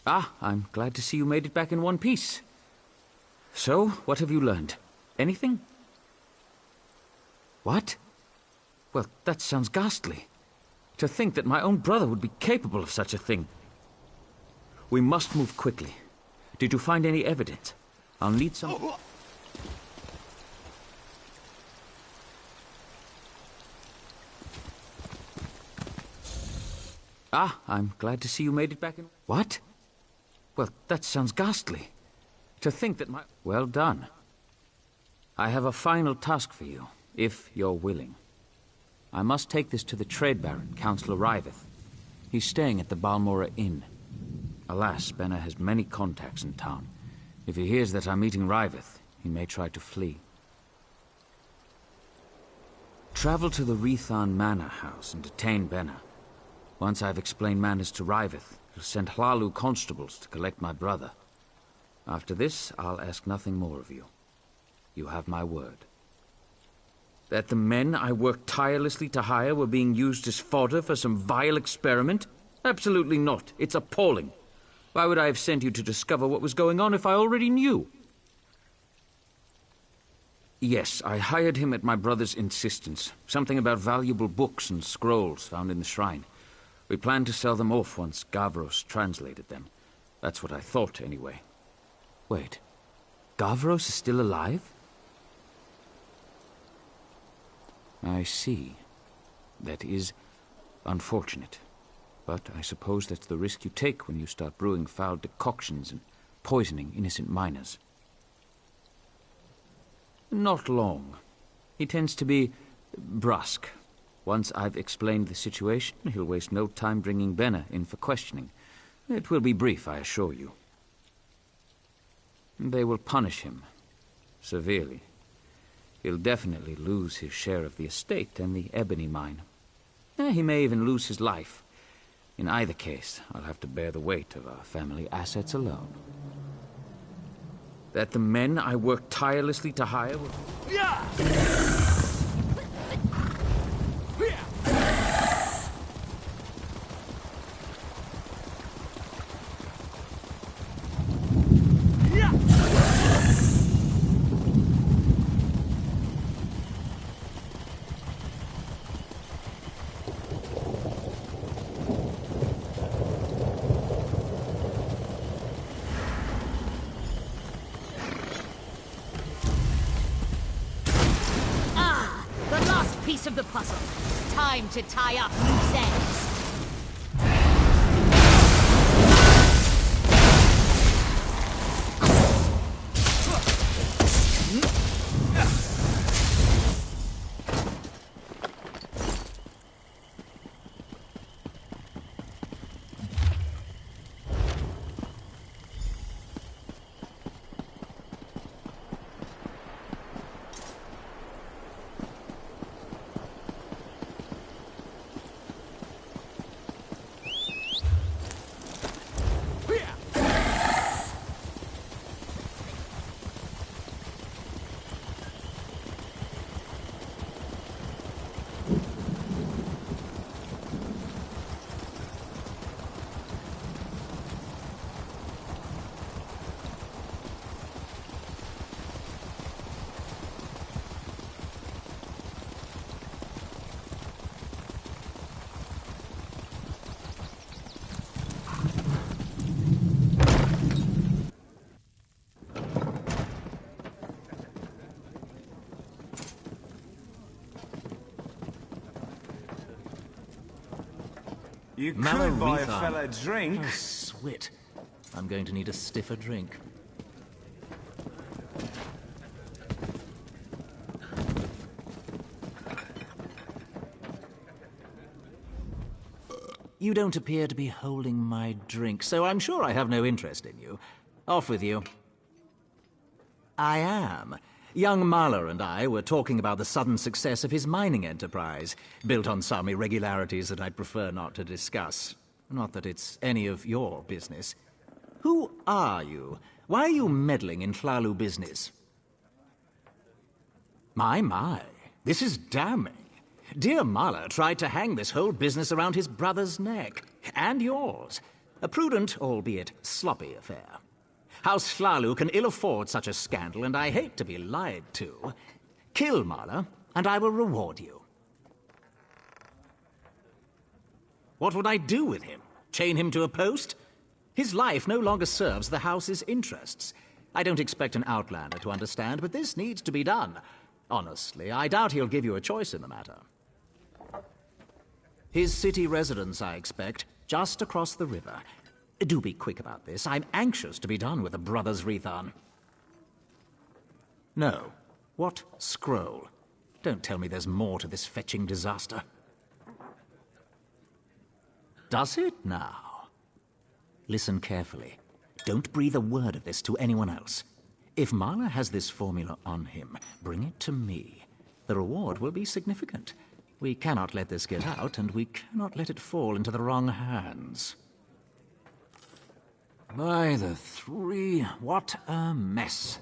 Ah, I'm glad to see you made it back in one piece. So, what have you learned? Anything? What? Well, that sounds ghastly. To think that my own brother would be capable of such a thing. We must move quickly. Did you find any evidence? I'll need some... Ah, I'm glad to see you made it back in... What? Well, that sounds ghastly. To think that my... Well done. I have a final task for you, if you're willing. I must take this to the Trade Baron, Councillor Riveth. He's staying at the Balmora Inn. Alas, Benna has many contacts in town. If he hears that I'm meeting Riveth, he may try to flee. Travel to the Rethan Manor House and detain Benna. Once I've explained matters to Riveth, he'll send Hlalu constables to collect my brother. After this, I'll ask nothing more of you. You have my word. That the men I worked tirelessly to hire were being used as fodder for some vile experiment? Absolutely not. It's appalling. Why would I have sent you to discover what was going on if I already knew? Yes, I hired him at my brother's insistence. Something about valuable books and scrolls found in the shrine. We planned to sell them off once Gavros translated them. That's what I thought, anyway. Wait. Gavros is still alive? I see. That is unfortunate. But I suppose that's the risk you take when you start brewing foul decoctions and poisoning innocent miners. Not long. He tends to be brusque. Once I've explained the situation, he'll waste no time bringing Benna in for questioning. It will be brief, I assure you. They will punish him severely. He'll definitely lose his share of the estate and the ebony mine. He may even lose his life. In either case, I'll have to bear the weight of our family assets alone. That the men I worked tirelessly to hire will... Piece of the puzzle. Time to tie up loose ends. You Mallow could buy a Rethan. fella a drink. Oh, swit. I'm going to need a stiffer drink. You don't appear to be holding my drink, so I'm sure I have no interest in you. Off with you. I am. Young Mahler and I were talking about the sudden success of his mining enterprise, built on some irregularities that I'd prefer not to discuss. Not that it's any of your business. Who are you? Why are you meddling in Hlalu business? My. This is damning. Dear Mahler tried to hang this whole business around his brother's neck. And yours. A prudent, albeit sloppy affair. House Hlalu can ill afford such a scandal, and I hate to be lied to. Kill Mahler, and I will reward you. What would I do with him? Chain him to a post? His life no longer serves the house's interests. I don't expect an outlander to understand, but this needs to be done. Honestly, I doubt he'll give you a choice in the matter. His city residence, I expect, just across the river. Do be quick about this. I'm anxious to be done with the Brothers Rethan. No. What scroll? Don't tell me there's more to this fetching disaster. Does it now? Listen carefully. Don't breathe a word of this to anyone else. If Marla has this formula on him, bring it to me. The reward will be significant. We cannot let this get out, and we cannot let it fall into the wrong hands. By the three, what a mess.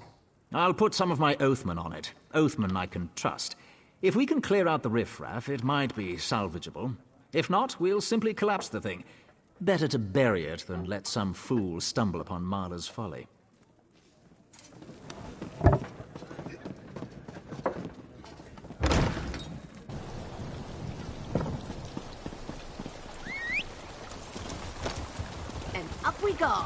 I'll put some of my Oathman on it. Oathman I can trust. If we can clear out the riffraff, it might be salvageable. If not, we'll simply collapse the thing. Better to bury it than let some fool stumble upon Marla's folly. And up we go.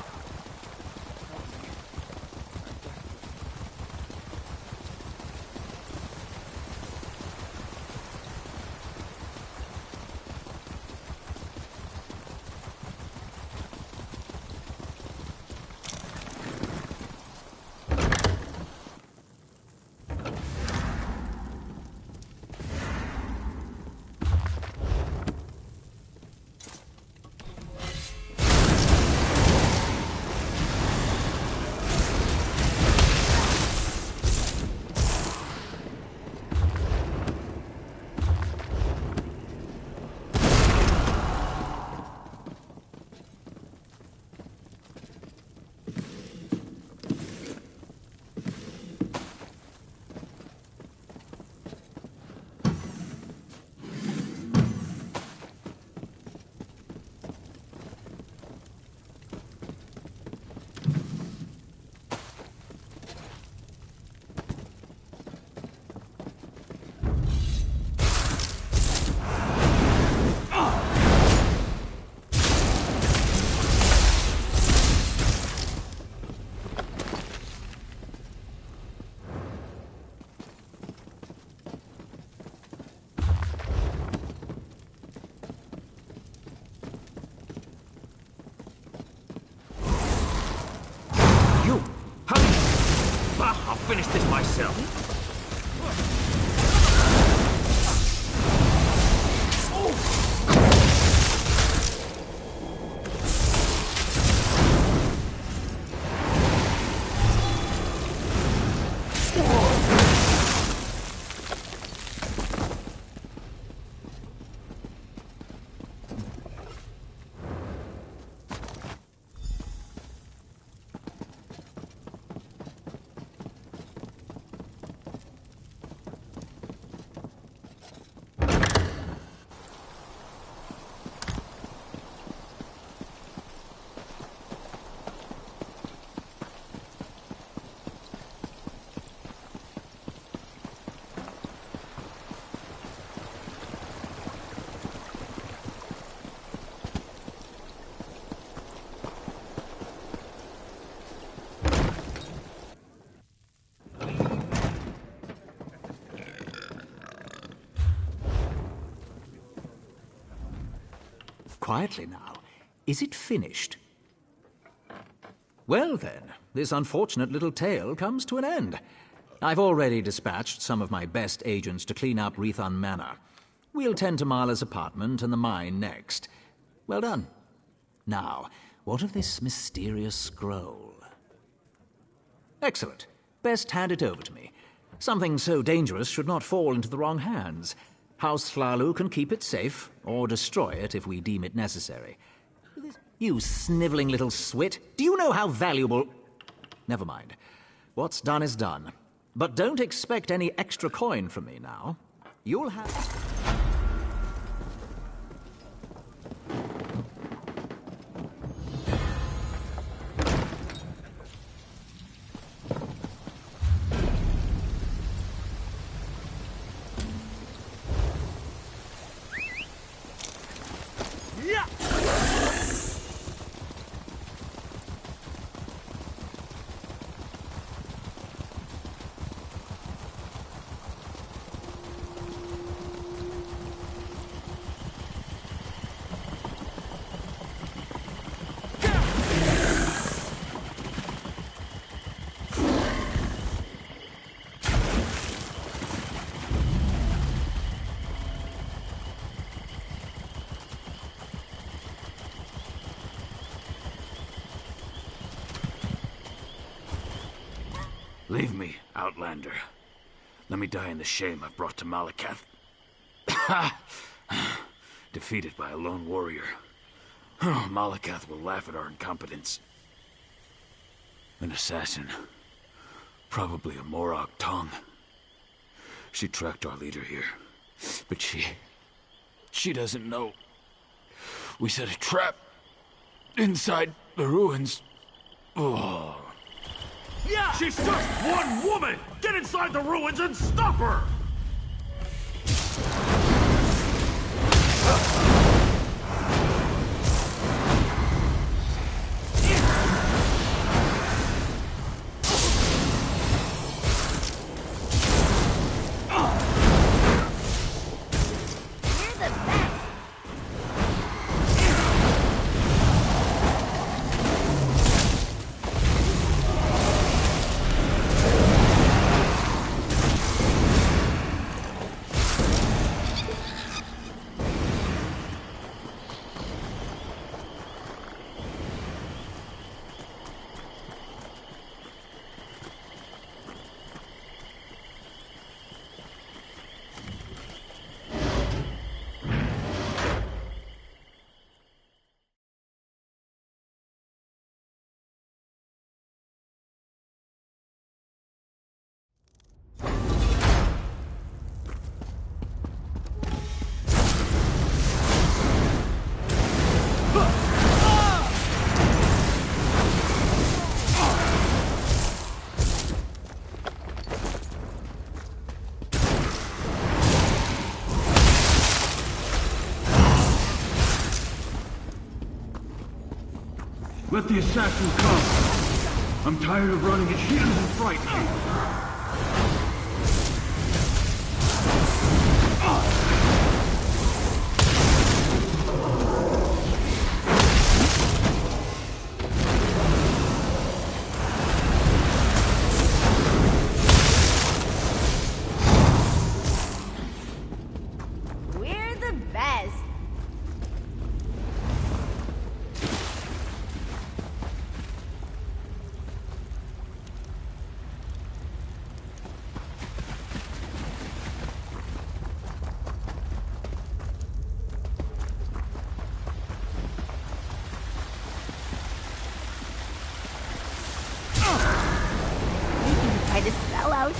I'll finish this myself. Quietly now. Is it finished? Well then, this unfortunate little tale comes to an end. I've already dispatched some of my best agents to clean up Rethan Manor. We'll tend to Marla's apartment and the mine next. Well done. Now, what of this mysterious scroll? Excellent. Best hand it over to me. Something so dangerous should not fall into the wrong hands. House Hlalu can keep it safe, or destroy it if we deem it necessary. You sniveling little swit, do you know how valuable... Never mind. What's done is done. But don't expect any extra coin from me now. You'll have... Leave me, Outlander. Let me die in the shame I've brought to Malakath. Defeated by a lone warrior. Malakath will laugh at our incompetence. An assassin. Probably a Morag tongue. She tracked our leader here. But she doesn't know. We set a trap inside the ruins. Oh. Yeah! She's just one woman! Get inside the ruins and stop her! Let the assassin come. I'm tired of running at shields and frightening. We're the best. Try to spell out.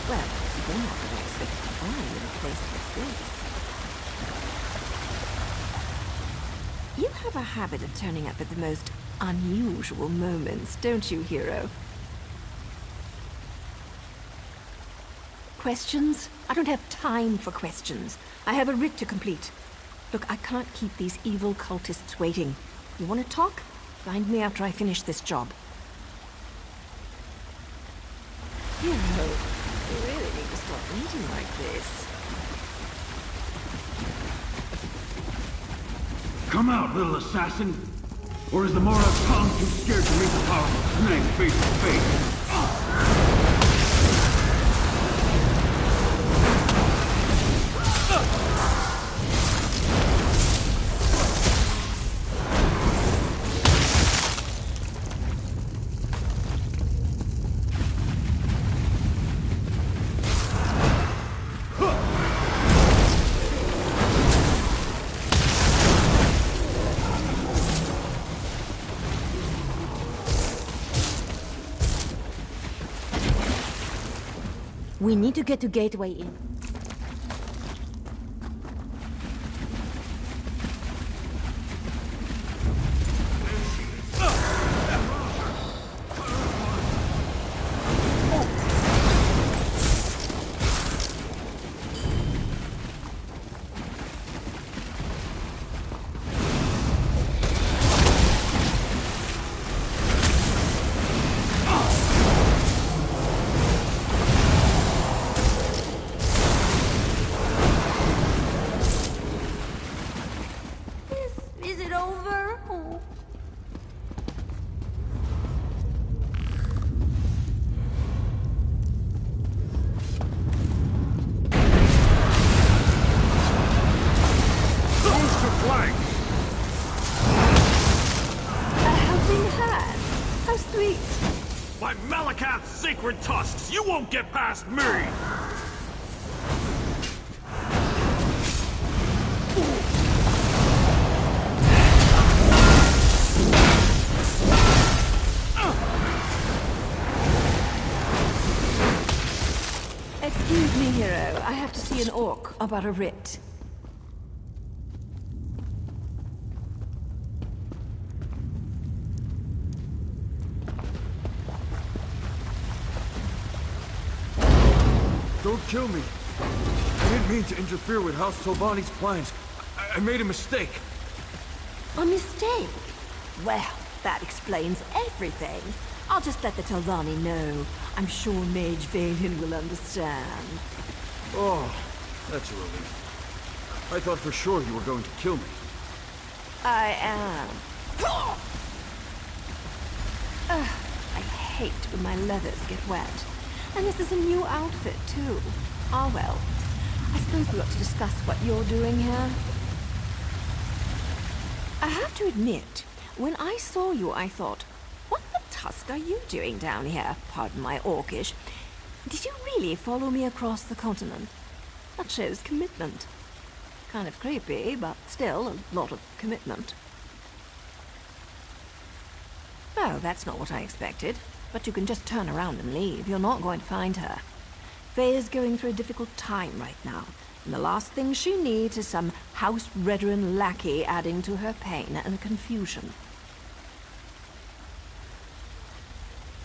Well, you're not going to expect to find in a place like this. You have a habit of turning up at the most unusual moments, don't you, hero? Questions? I don't have time for questions. I have a writ to complete. Look, I can't keep these evil cultists waiting. You want to talk? Find me after I finish this job. Hero, you really need to stop eating like this. Come out, little assassin! Or is the Morag tongue too scared to meet the powerful snake face to face? We need to get to Gateway Inn. Is it over? Oh. Close the flank! helping hand. How sweet. By Malakath's sacred tusks, you won't get past me! Excuse me, hero. I have to see an orc about a writ. Don't kill me. I didn't mean to interfere with House Tolvani's plans. I made a mistake. A mistake? Well, that explains everything. I'll just let the Tolvani know. I'm sure Mage Valen will understand. Oh, that's a relief. I thought for sure you were going to kill me. I am. I hate when my leathers get wet. And this is a new outfit, too. Ah, well. I suppose we ought to discuss what you're doing here. I have to admit, when I saw you, I thought, what the tusk are you doing down here? Pardon my orcish. Did you really follow me across the continent? That shows commitment. Kind of creepy, but still a lot of commitment. Oh, that's not what I expected. But you can just turn around and leave. You're not going to find her. Faye's going through a difficult time right now, and the last thing she needs is some house veteran lackey adding to her pain and confusion.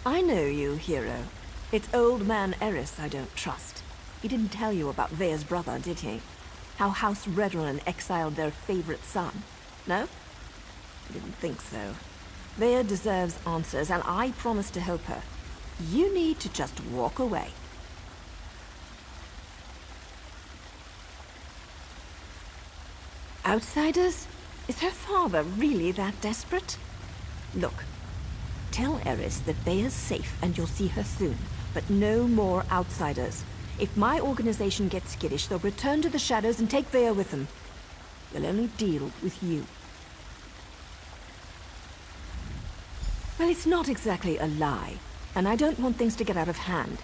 I know you, hero. It's old man Eris I don't trust. He didn't tell you about Vea's brother, did he? How House Redron exiled their favorite son. No? I didn't think so. Vea deserves answers, and I promise to help her. You need to just walk away. Outsiders? Is her father really that desperate? Look, tell Eris that Vea's safe and you'll see her soon, but no more outsiders. If my organization gets skittish, they'll return to the shadows and take Vea with them. They'll only deal with you. Well, it's not exactly a lie, and I don't want things to get out of hand.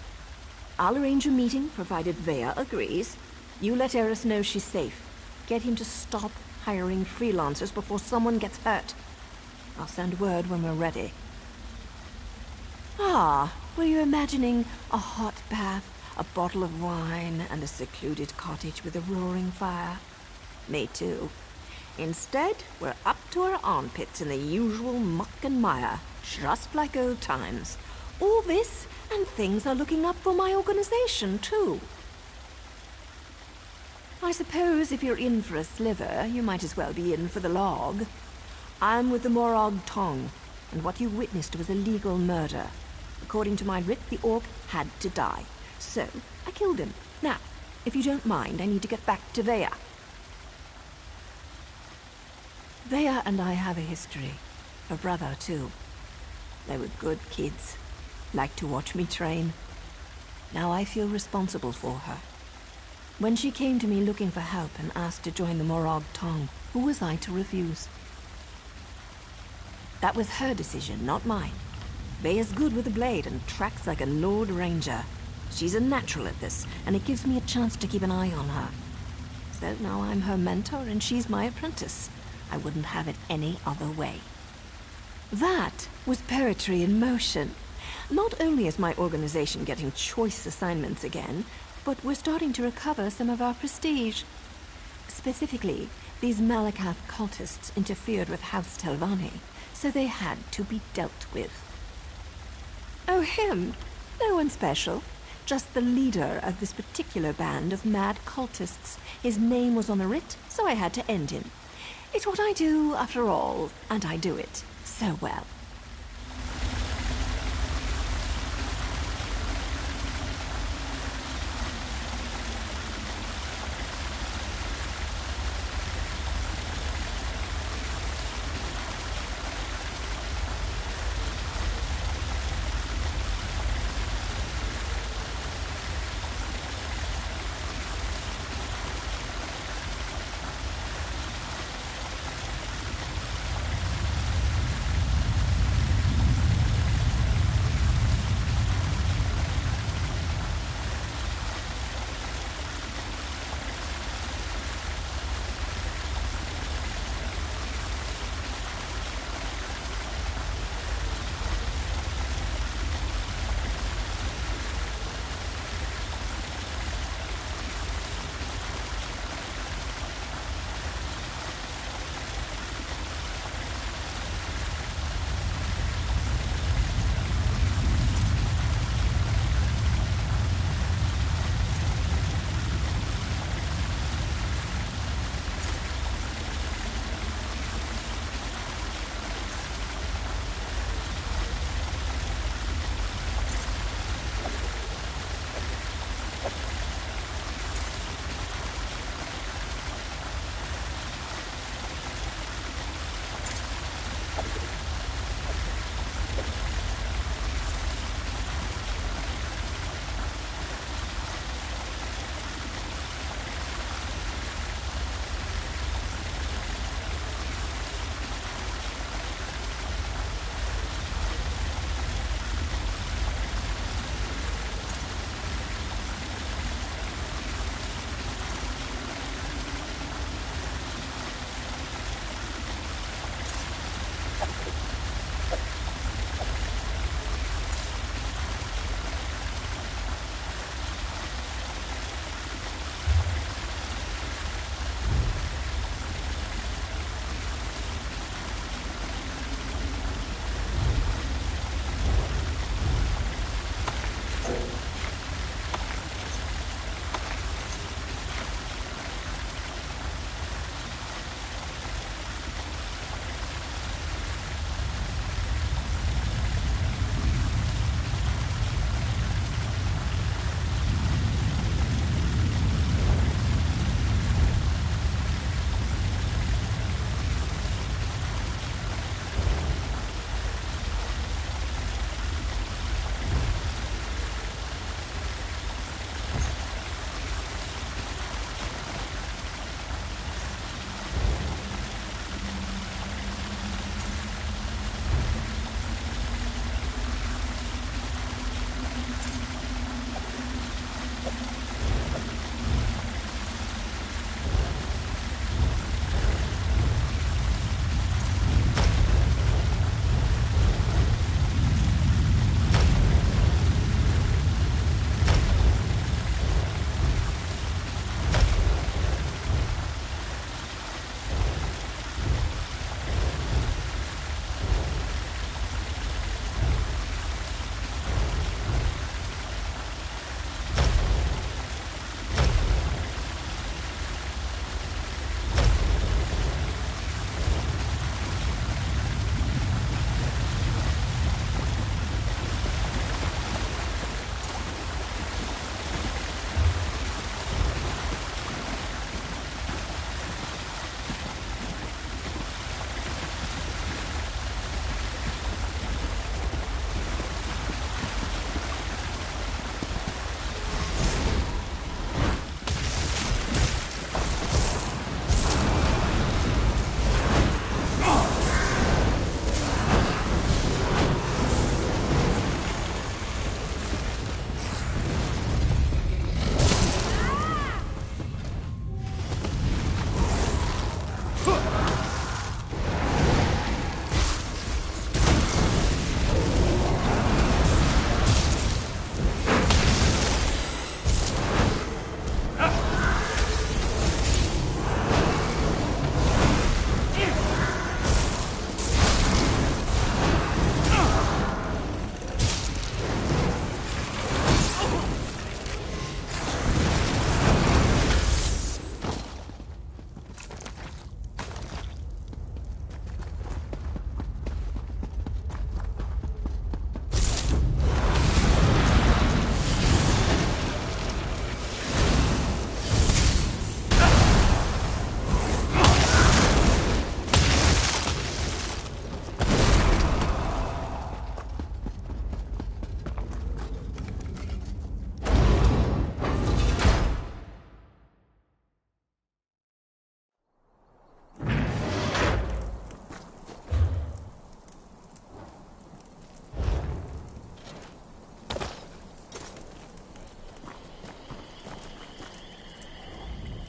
I'll arrange a meeting, provided Vea agrees. You let Eris know she's safe. Get him to stop hiring freelancers before someone gets hurt. I'll send word when we're ready. Ah, were you imagining a hot bath, a bottle of wine, and a secluded cottage with a roaring fire? Me too. Instead, we're up to our armpits in the usual muck and mire, just like old times. All this, and things are looking up for my organization, too. I suppose if you're in for a sliver, you might as well be in for the log. I'm with the Morag Tong, and what you witnessed was a legal murder. According to my writ, the orc had to die. So, I killed him. Now, if you don't mind, I need to get back to Vea. Vea and I have a history. Her brother, too. They were good kids. Liked to watch me train. Now I feel responsible for her. When she came to me looking for help and asked to join the Morag Tong, who was I to refuse? That was her decision, not mine. Vea's good with a blade and tracks like a Lord Ranger. She's a natural at this, and it gives me a chance to keep an eye on her. So now I'm her mentor and she's my apprentice. I wouldn't have it any other way. That was poetry in motion. Not only is my organization getting choice assignments again, but we're starting to recover some of our prestige. Specifically, these Malakath cultists interfered with House Telvanni, so they had to be dealt with. Oh, him? No one special. Just the leader of this particular band of mad cultists. His name was on the writ, so I had to end him. It's what I do, after all, and I do it so well.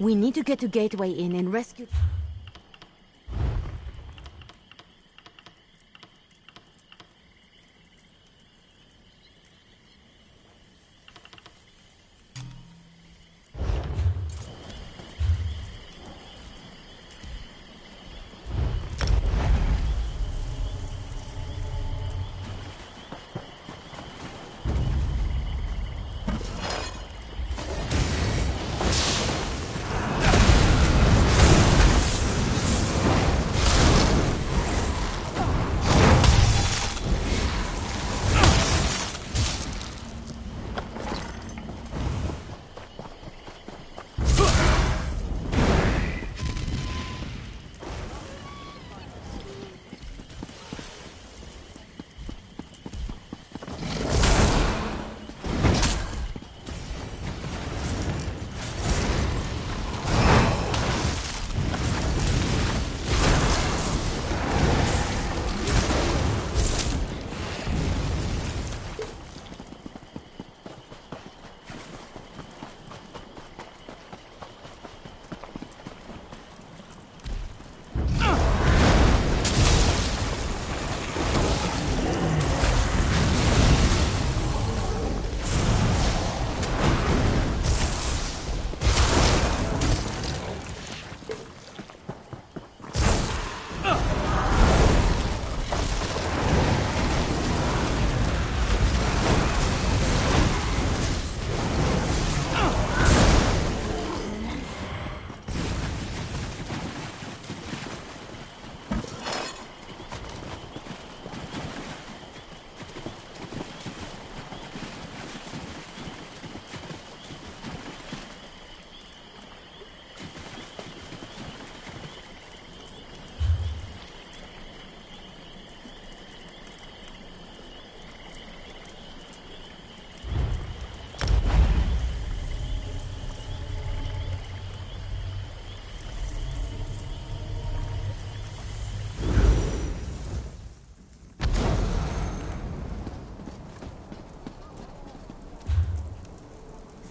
We need to get to Gateway Inn and rescue...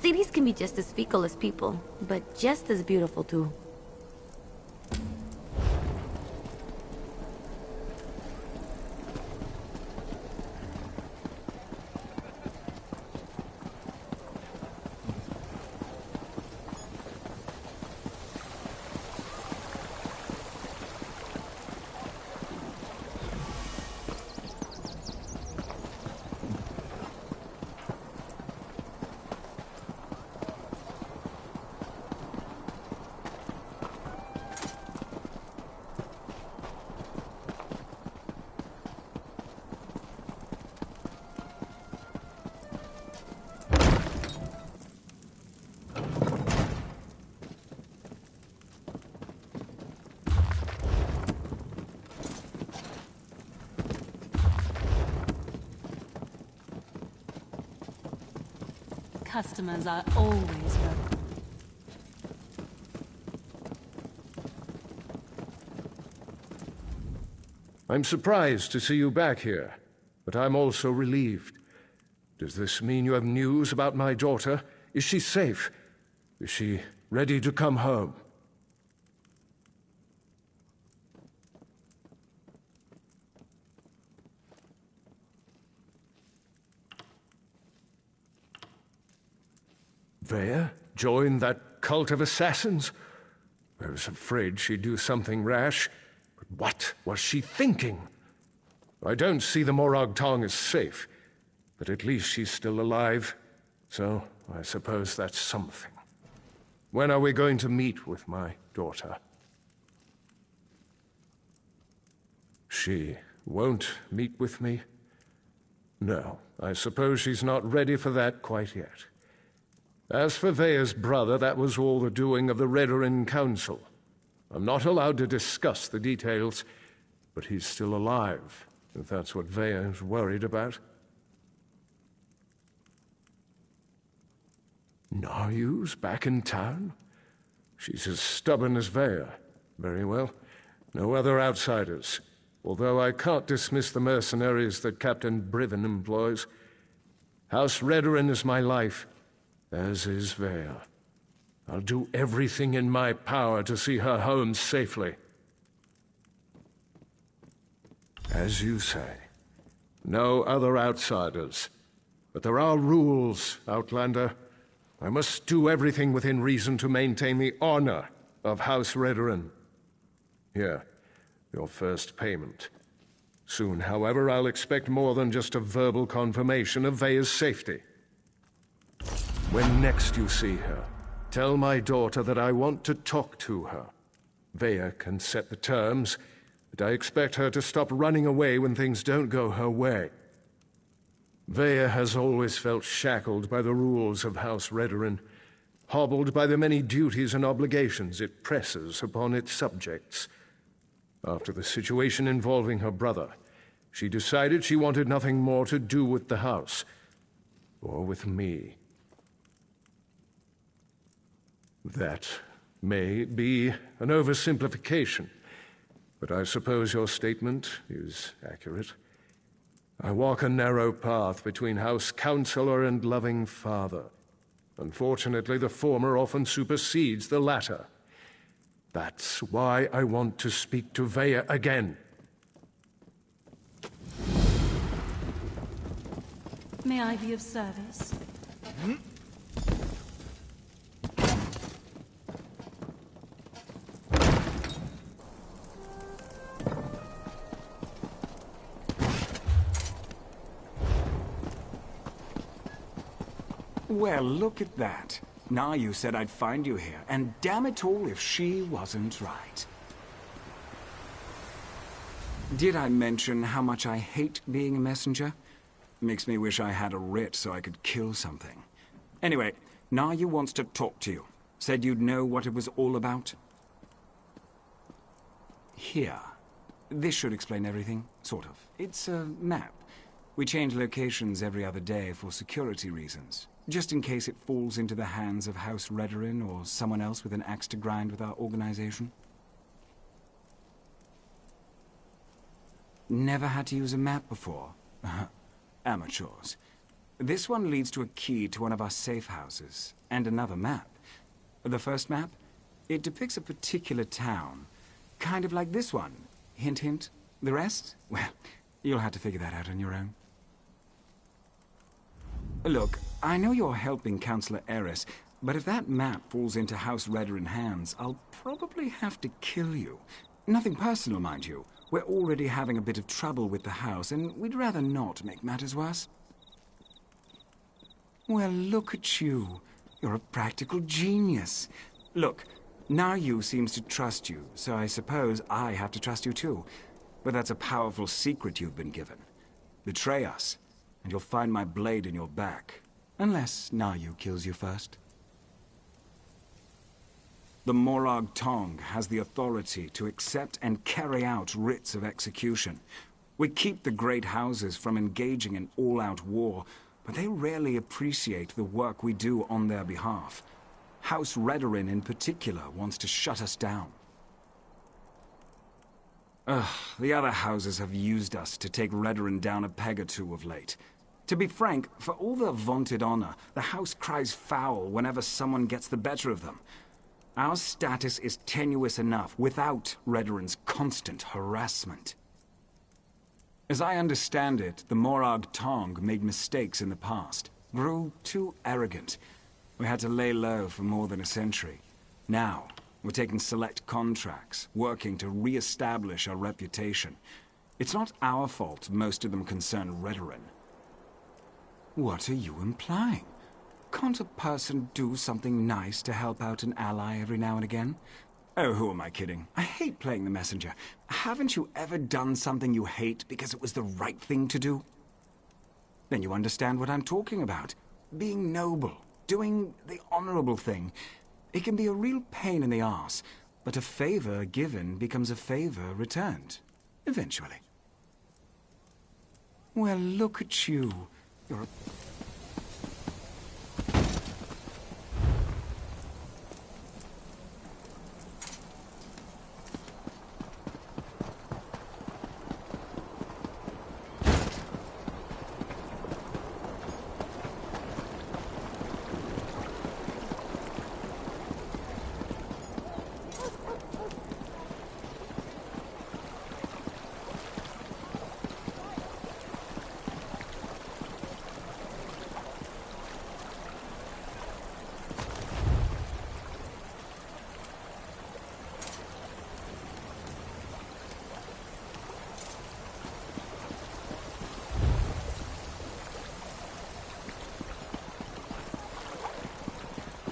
Cities can be just as fickle as people, but just as beautiful too. Customers are always welcome. I'm surprised to see you back here, but I'm also relieved. Does this mean you have news about my daughter? Is she safe? Is she ready to come home? Vea joined that cult of assassins? I was afraid she'd do something rash. But what was she thinking? I don't see the Morag Tong as safe, but at least she's still alive. So I suppose that's something. When are we going to meet with my daughter? She won't meet with me? No, I suppose she's not ready for that quite yet. As for Vea's brother, that was all the doing of the Redoran Council. I'm not allowed to discuss the details, but he's still alive, if that's what Vea is worried about. Naryu's back in town? She's as stubborn as Vea. Very well. No other outsiders. Although I can't dismiss the mercenaries that Captain Briven employs. House Redoran is my life, as is Vea. I'll do everything in my power to see her home safely. As you say, no other outsiders. But there are rules, Outlander. I must do everything within reason to maintain the honor of House Redoran. Here, your first payment. Soon, however, I'll expect more than just a verbal confirmation of Veya's safety. When next you see her, tell my daughter that I want to talk to her. Veya can set the terms, but I expect her to stop running away when things don't go her way. Veya has always felt shackled by the rules of House Redoran, hobbled by the many duties and obligations it presses upon its subjects. After the situation involving her brother, she decided she wanted nothing more to do with the house, or with me. That may be an oversimplification, but I suppose your statement is accurate. I walk a narrow path between House Counselor and loving father. Unfortunately, the former often supersedes the latter. That's why I want to speak to Veya again. May I be of service? Well, look at that. Now you said I'd find you here, and damn it all if she wasn't right. Did I mention how much I hate being a messenger? Makes me wish I had a writ so I could kill something. Anyway, Naya wants to talk to you. Said you'd know what it was all about. Here. This should explain everything, sort of. It's a map. We change locations every other day for security reasons. Just in case it falls into the hands of House Redoran or someone else with an axe to grind with our organization. Never had to use a map before. Amateurs. This one leads to a key to one of our safe houses, and another map. The first map, it depicts a particular town, kind of like this one. Hint, hint. The rest? Well, you'll have to figure that out on your own. Look, I know you're helping Councillor Eris, but if that map falls into House Redoran hands, I'll probably have to kill you. Nothing personal, mind you. We're already having a bit of trouble with the house, and we'd rather not make matters worse. Well, look at you. You're a practical genius. Look, Nayu seems to trust you, so I suppose I have to trust you too. But that's a powerful secret you've been given. Betray us, and you'll find my blade in your back. Unless Nayu kills you first. The Morag Tong has the authority to accept and carry out writs of execution. We keep the great houses from engaging in all-out war, but they rarely appreciate the work we do on their behalf. House Redoran in particular wants to shut us down. The other houses have used us to take Redoran down a peg or two of late. To be frank, for all their vaunted honor, the house cries foul whenever someone gets the better of them. Our status is tenuous enough without Redoran's constant harassment. As I understand it, the Morag Tong made mistakes in the past, grew too arrogant. We had to lay low for more than a century. Now, we're taking select contracts, working to re-establish our reputation. It's not our fault most of them concern Redoran. What are you implying? Can't a person do something nice to help out an ally every now and again? Oh, who am I kidding? I hate playing the messenger. Haven't you ever done something you hate because it was the right thing to do? Then you understand what I'm talking about. Being noble, doing the honorable thing. It can be a real pain in the arse, but a favor given becomes a favor returned. Eventually. Well, look at you. You're a...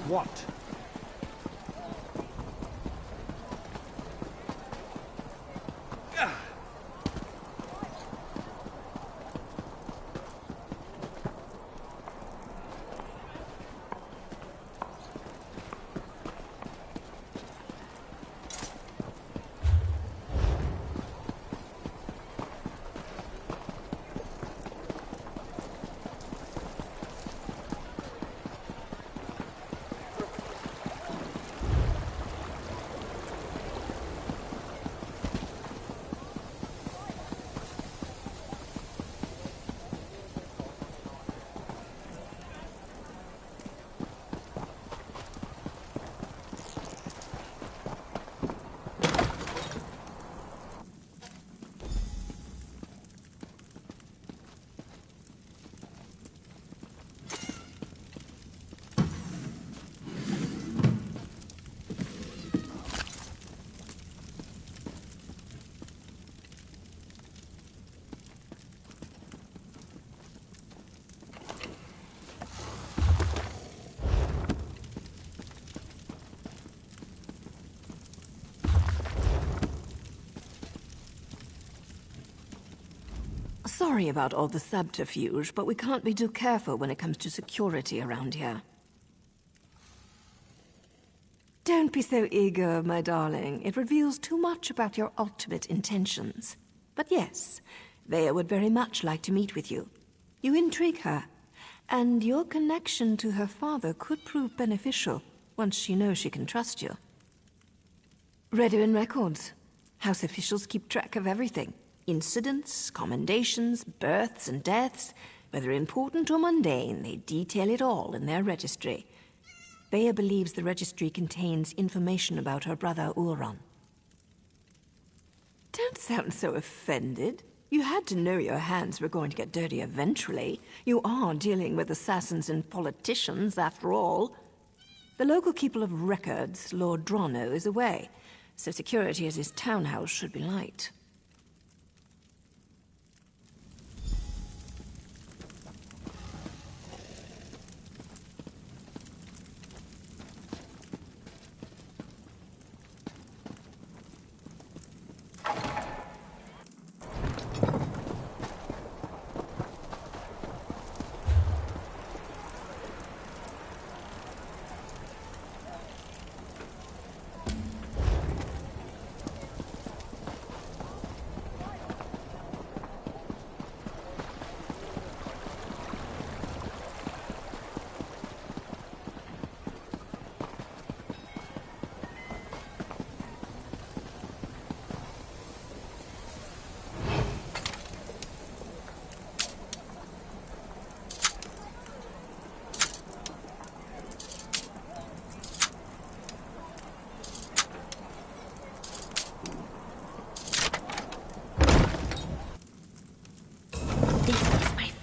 What? Sorry about all the subterfuge, but we can't be too careful when it comes to security around here. Don't be so eager, my darling. It reveals too much about your ultimate intentions. But yes, Vea would very much like to meet with you. You intrigue her, and your connection to her father could prove beneficial once she knows she can trust you. Redarin records. House officials keep track of everything. Incidents, commendations, births and deaths, whether important or mundane, they detail it all in their registry. Vea believes the registry contains information about her brother Ulron. Don't sound so offended. You had to know your hands were going to get dirty eventually. You are dealing with assassins and politicians, after all. The local keeper of records, Lord Drono, is away, so security at his townhouse should be light.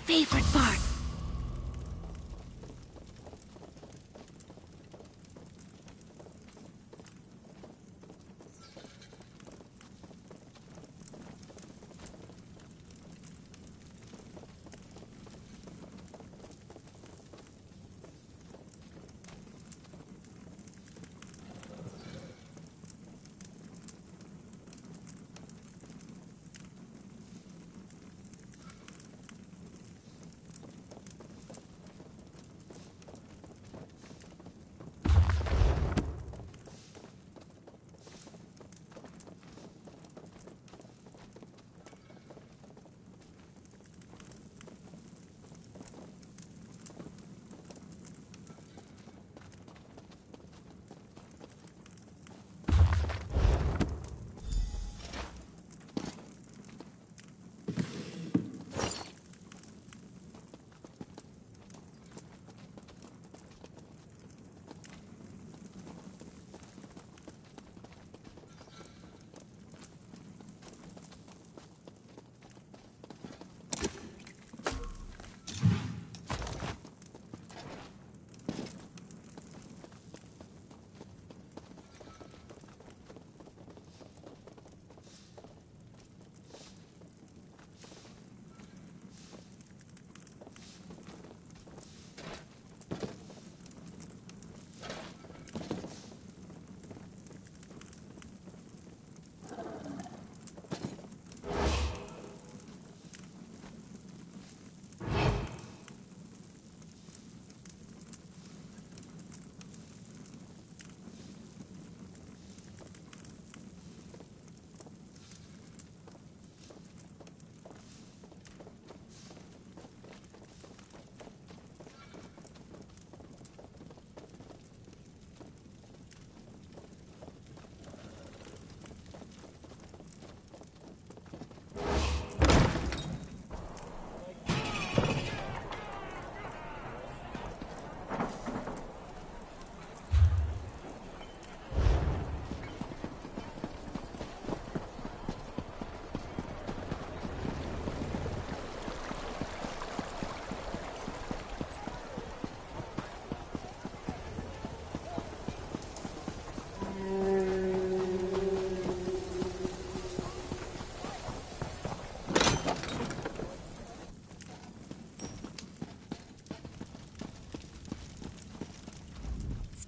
Favorite part.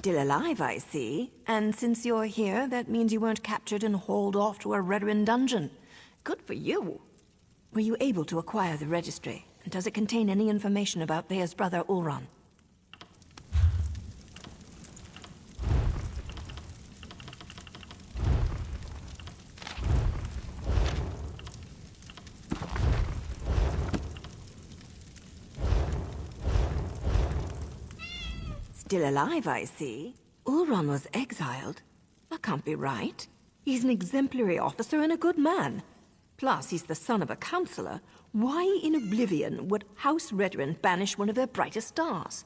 Still alive, I see. And since you're here, that means you weren't captured and hauled off to a Redoran dungeon. Good for you. Were you able to acquire the registry? And does it contain any information about Vea's brother, Ulron? Still alive, I see. Ulron was exiled. That can't be right. He's an exemplary officer and a good man. Plus, he's the son of a counselor. Why in oblivion would House Redoran banish one of their brightest stars?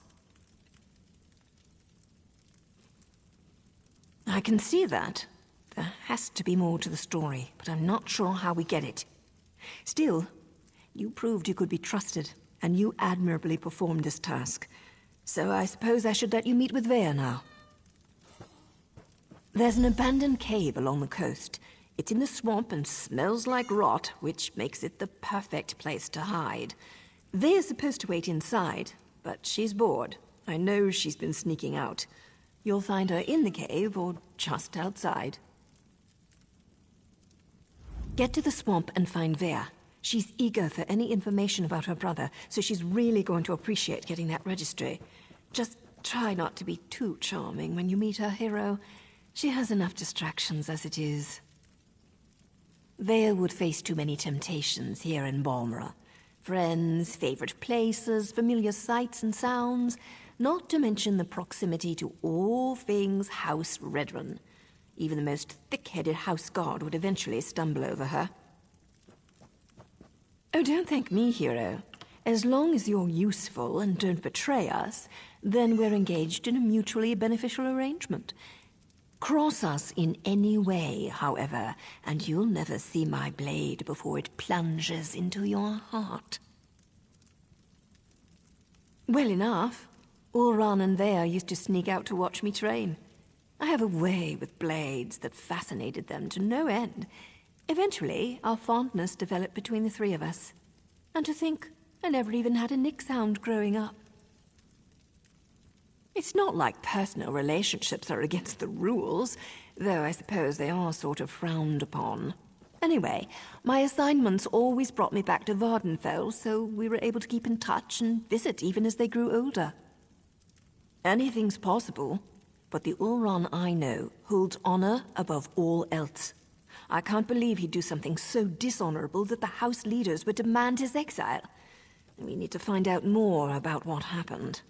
I can see that. There has to be more to the story, but I'm not sure how we get it. Still, you proved you could be trusted, and you admirably performed this task. So I suppose I should let you meet with Vea now. There's an abandoned cave along the coast. It's in the swamp and smells like rot, which makes it the perfect place to hide. Vea's supposed to wait inside, but she's bored. I know she's been sneaking out. You'll find her in the cave or just outside. Get to the swamp and find Vea. She's eager for any information about her brother, so she's really going to appreciate getting that registry. Just try not to be too charming when you meet her hero. She has enough distractions as it is. Vea would face too many temptations here in Balmora. Friends, favorite places, familiar sights and sounds, not to mention the proximity to all things House Redoran. Even the most thick-headed house guard would eventually stumble over her. Oh, don't thank me, hero. As long as you're useful and don't betray us, then we're engaged in a mutually beneficial arrangement. Cross us in any way, however, and you'll never see my blade before it plunges into your heart. Well enough. Ulron and Vea used to sneak out to watch me train. I have a way with blades that fascinated them to no end. Eventually, our fondness developed between the three of us. And to think, I never even had a Nick sound growing up. It's not like personal relationships are against the rules, though I suppose they are sort of frowned upon. Anyway, my assignments always brought me back to Vardenfell, so we were able to keep in touch and visit even as they grew older. Anything's possible, but the Ulron I know holds honor above all else. I can't believe he'd do something so dishonorable that the house leaders would demand his exile. We need to find out more about what happened.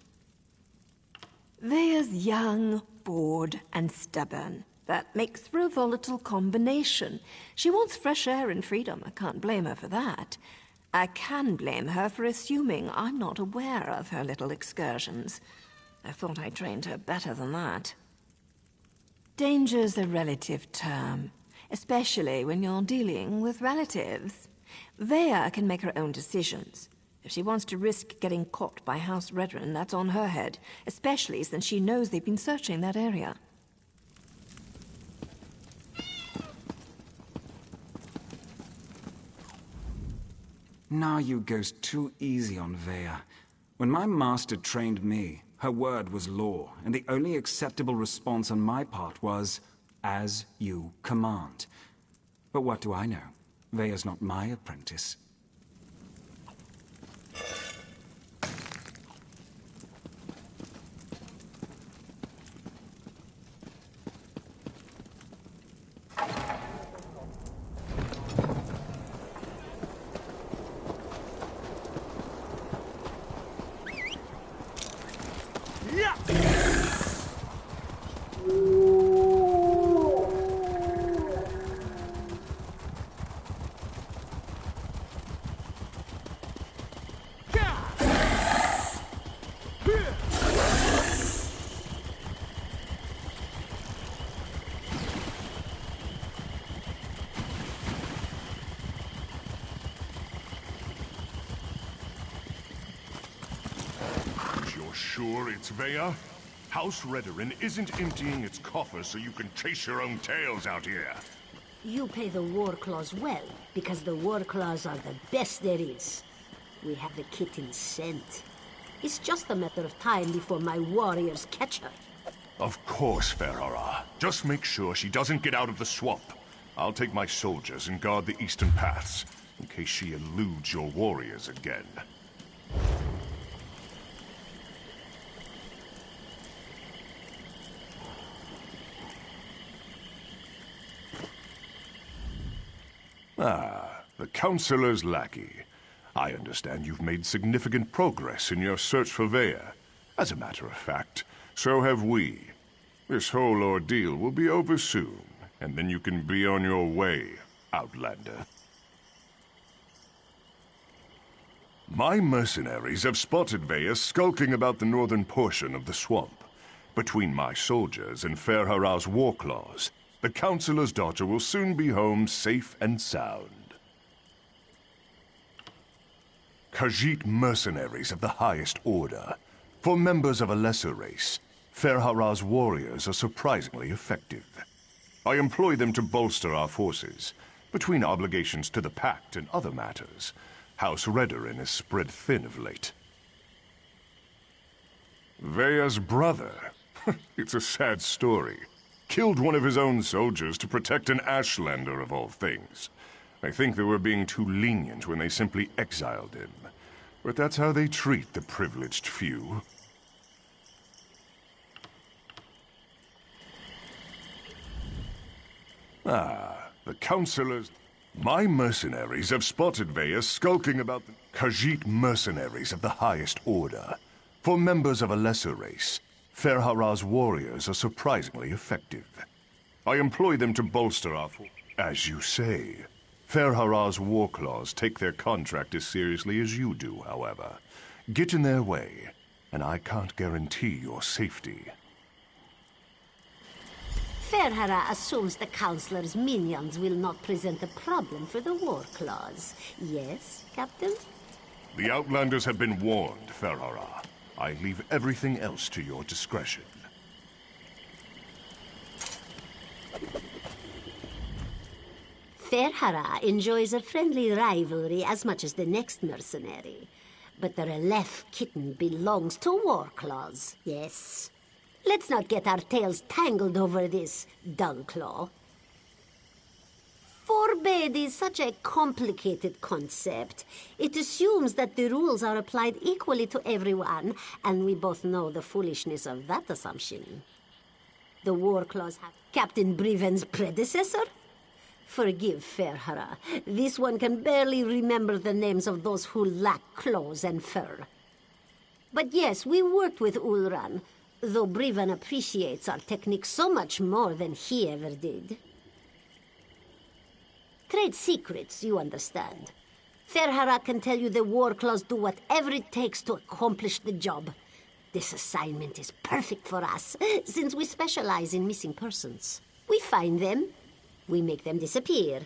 Vea's young, bored, and stubborn. That makes for a volatile combination. She wants fresh air and freedom. I can't blame her for that. I can blame her for assuming I'm not aware of her little excursions. I thought I trained her better than that. Danger's a relative term, especially when you're dealing with relatives. Vea can make her own decisions. If she wants to risk getting caught by House Redoran, that's on her head, especially since she knows they've been searching that area. Now you goes too easy on Vea. When my master trained me, her word was law, and the only acceptable response on my part was, as you command. But what do I know? Vea's not my apprentice. Sure it's Vea? House Redoran isn't emptying its coffers so you can chase your own tails out here. You pay the war claws well, because the war claws are the best there is. We have the kitten scent. It's just a matter of time before my warriors catch her. Of course, Ferhara. Just make sure she doesn't get out of the swamp. I'll take my soldiers and guard the eastern paths, in case she eludes your warriors again. Ah, the Counselor's lackey. I understand you've made significant progress in your search for Vea. As a matter of fact, so have we. This whole ordeal will be over soon, and then you can be on your way, Outlander. My mercenaries have spotted Vea skulking about the northern portion of the swamp. Between my soldiers and Ferhara's war claws, the Counselor's daughter will soon be home safe and sound. Khajiit mercenaries of the highest order. For members of a lesser race, Ferhara's warriors are surprisingly effective. I employ them to bolster our forces. Between obligations to the Pact and other matters, House Redorin is spread thin of late. Vea's brother. It's a sad story. Killed one of his own soldiers to protect an Ashlander of all things. I think they were being too lenient when they simply exiled him. But that's how they treat the privileged few. Ah, the Counselors. My mercenaries have spotted Vea skulking about the Khajiit mercenaries of the highest order. For members of a lesser race, Ferhara's warriors are surprisingly effective. I employ them to bolster our force. As you say, Ferhara's war claws take their contract as seriously as you do, however. Get in their way, and I can't guarantee your safety. Ferhara assumes the Counselor's minions will not present a problem for the war claws. Yes, Captain? The Outlanders have been warned, Ferhara. I leave everything else to your discretion. Ferhara enjoys a friendly rivalry as much as the next mercenary. But the Relef kitten belongs to Warclaws, yes. Let's not get our tails tangled over this, Dullclaw. Forbade is such a complicated concept. It assumes that the rules are applied equally to everyone, and we both know the foolishness of that assumption. The Warclaws have Captain Briven's predecessor? Forgive Ferhara. This one can barely remember the names of those who lack claws and fur. But yes, we worked with Ulran, though Briven appreciates our technique so much more than he ever did. Trade secrets, you understand. Ferhara can tell you the Warclaws do whatever it takes to accomplish the job. This assignment is perfect for us, since we specialize in missing persons. We find them, we make them disappear.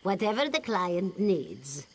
Whatever the client needs.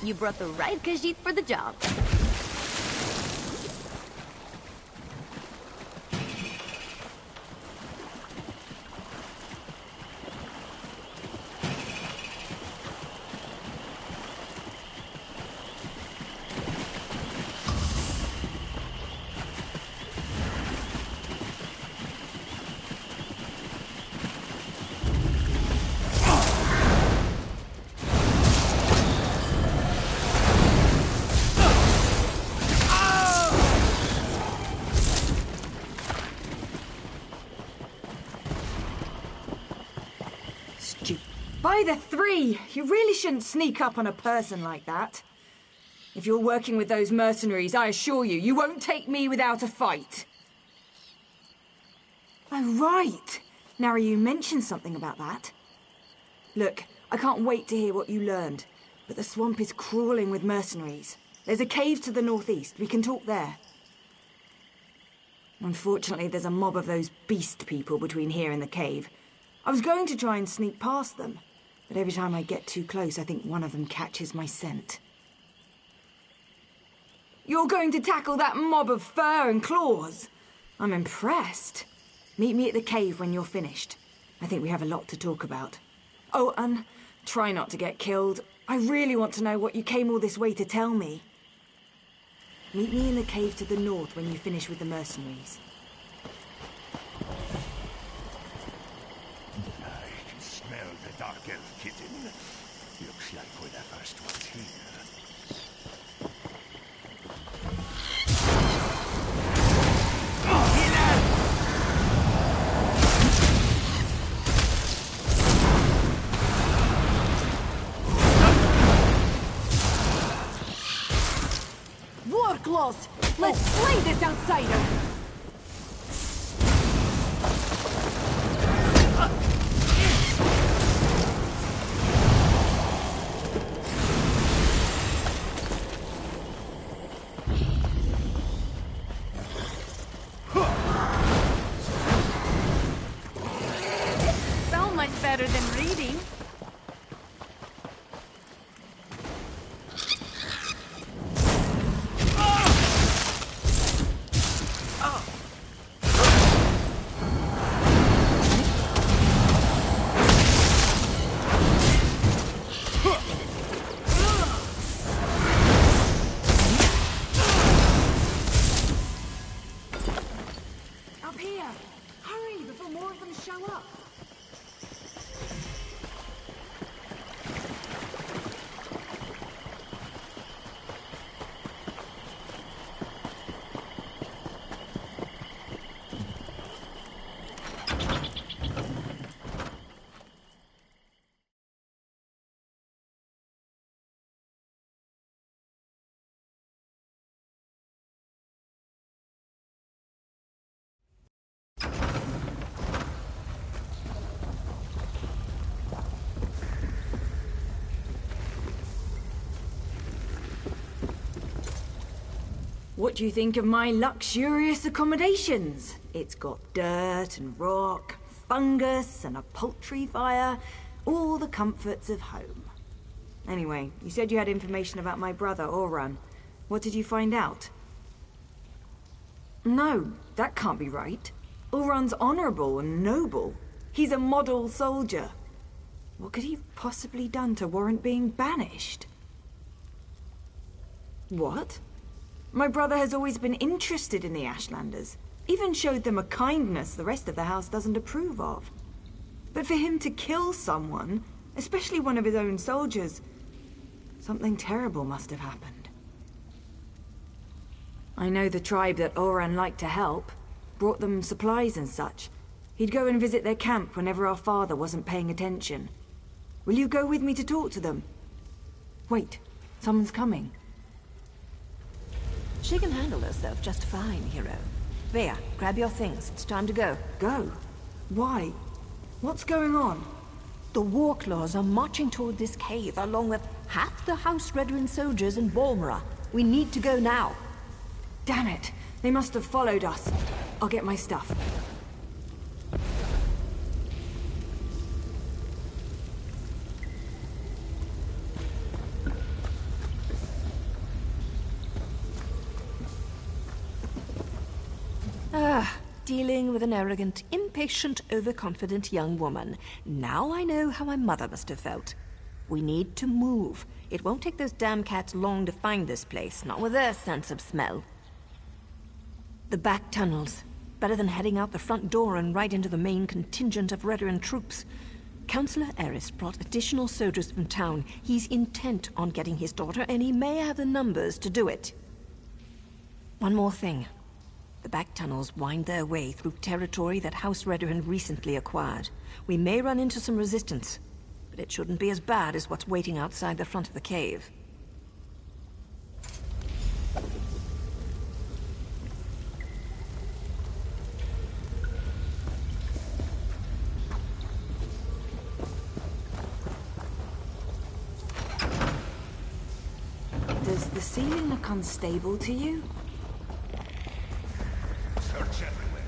You brought the right Khajiit for the job. By the three! You really shouldn't sneak up on a person like that. If you're working with those mercenaries, I assure you, you won't take me without a fight. Oh, right. Nary, you mentioned something about that. Look, I can't wait to hear what you learned, but the swamp is crawling with mercenaries. There's a cave to the northeast. We can talk there. Unfortunately, there's a mob of those beast people between here and the cave. I was going to try and sneak past them, but every time I get too close, I think one of them catches my scent. You're going to tackle that mob of fur and claws? I'm impressed. Meet me at the cave when you're finished. I think we have a lot to talk about. Oh, and try not to get killed. I really want to know what you came all this way to tell me. Meet me in the cave to the north when you finish with the mercenaries. I can smell the dark elf kitten. Looks like we're the first ones here. Warclaws! Let's slay this outsider! So much better than reading. Up here! Hurry, before more of them show up! What do you think of my luxurious accommodations? It's got dirt and rock, fungus and a poultry fire, all the comforts of home. Anyway, you said you had information about my brother, Oran. What did you find out? No, that can't be right. Oran's honorable and noble. He's a model soldier. What could he have possibly done to warrant being banished? What? My brother has always been interested in the Ashlanders. Even showed them a kindness the rest of the house doesn't approve of. But for him to kill someone, especially one of his own soldiers, something terrible must have happened. I know the tribe that Oran liked to help, brought them supplies and such. He'd go and visit their camp whenever our father wasn't paying attention. Will you go with me to talk to them? Wait, someone's coming. She can handle herself just fine, hero. Vea, grab your things. It's time to go. Go? Why? What's going on? The Warclaws are marching toward this cave, along with half the House Redoran soldiers in Balmora. We need to go now. Damn it! They must have followed us. I'll get my stuff. dealing with an arrogant, impatient, overconfident young woman. Now I know how my mother must have felt. We need to move. It won't take those damn cats long to find this place, not with their sense of smell. The back tunnels. Better than heading out the front door and right into the main contingent of Redoran troops. Councillor Eris brought additional soldiers from town. He's intent on getting his daughter, and he may have the numbers to do it. One more thing. The back tunnels wind their way through territory that House Redoran recently acquired. We may run into some resistance, but it shouldn't be as bad as what's waiting outside the front of the cave. Does the ceiling look unstable to you? Search everywhere.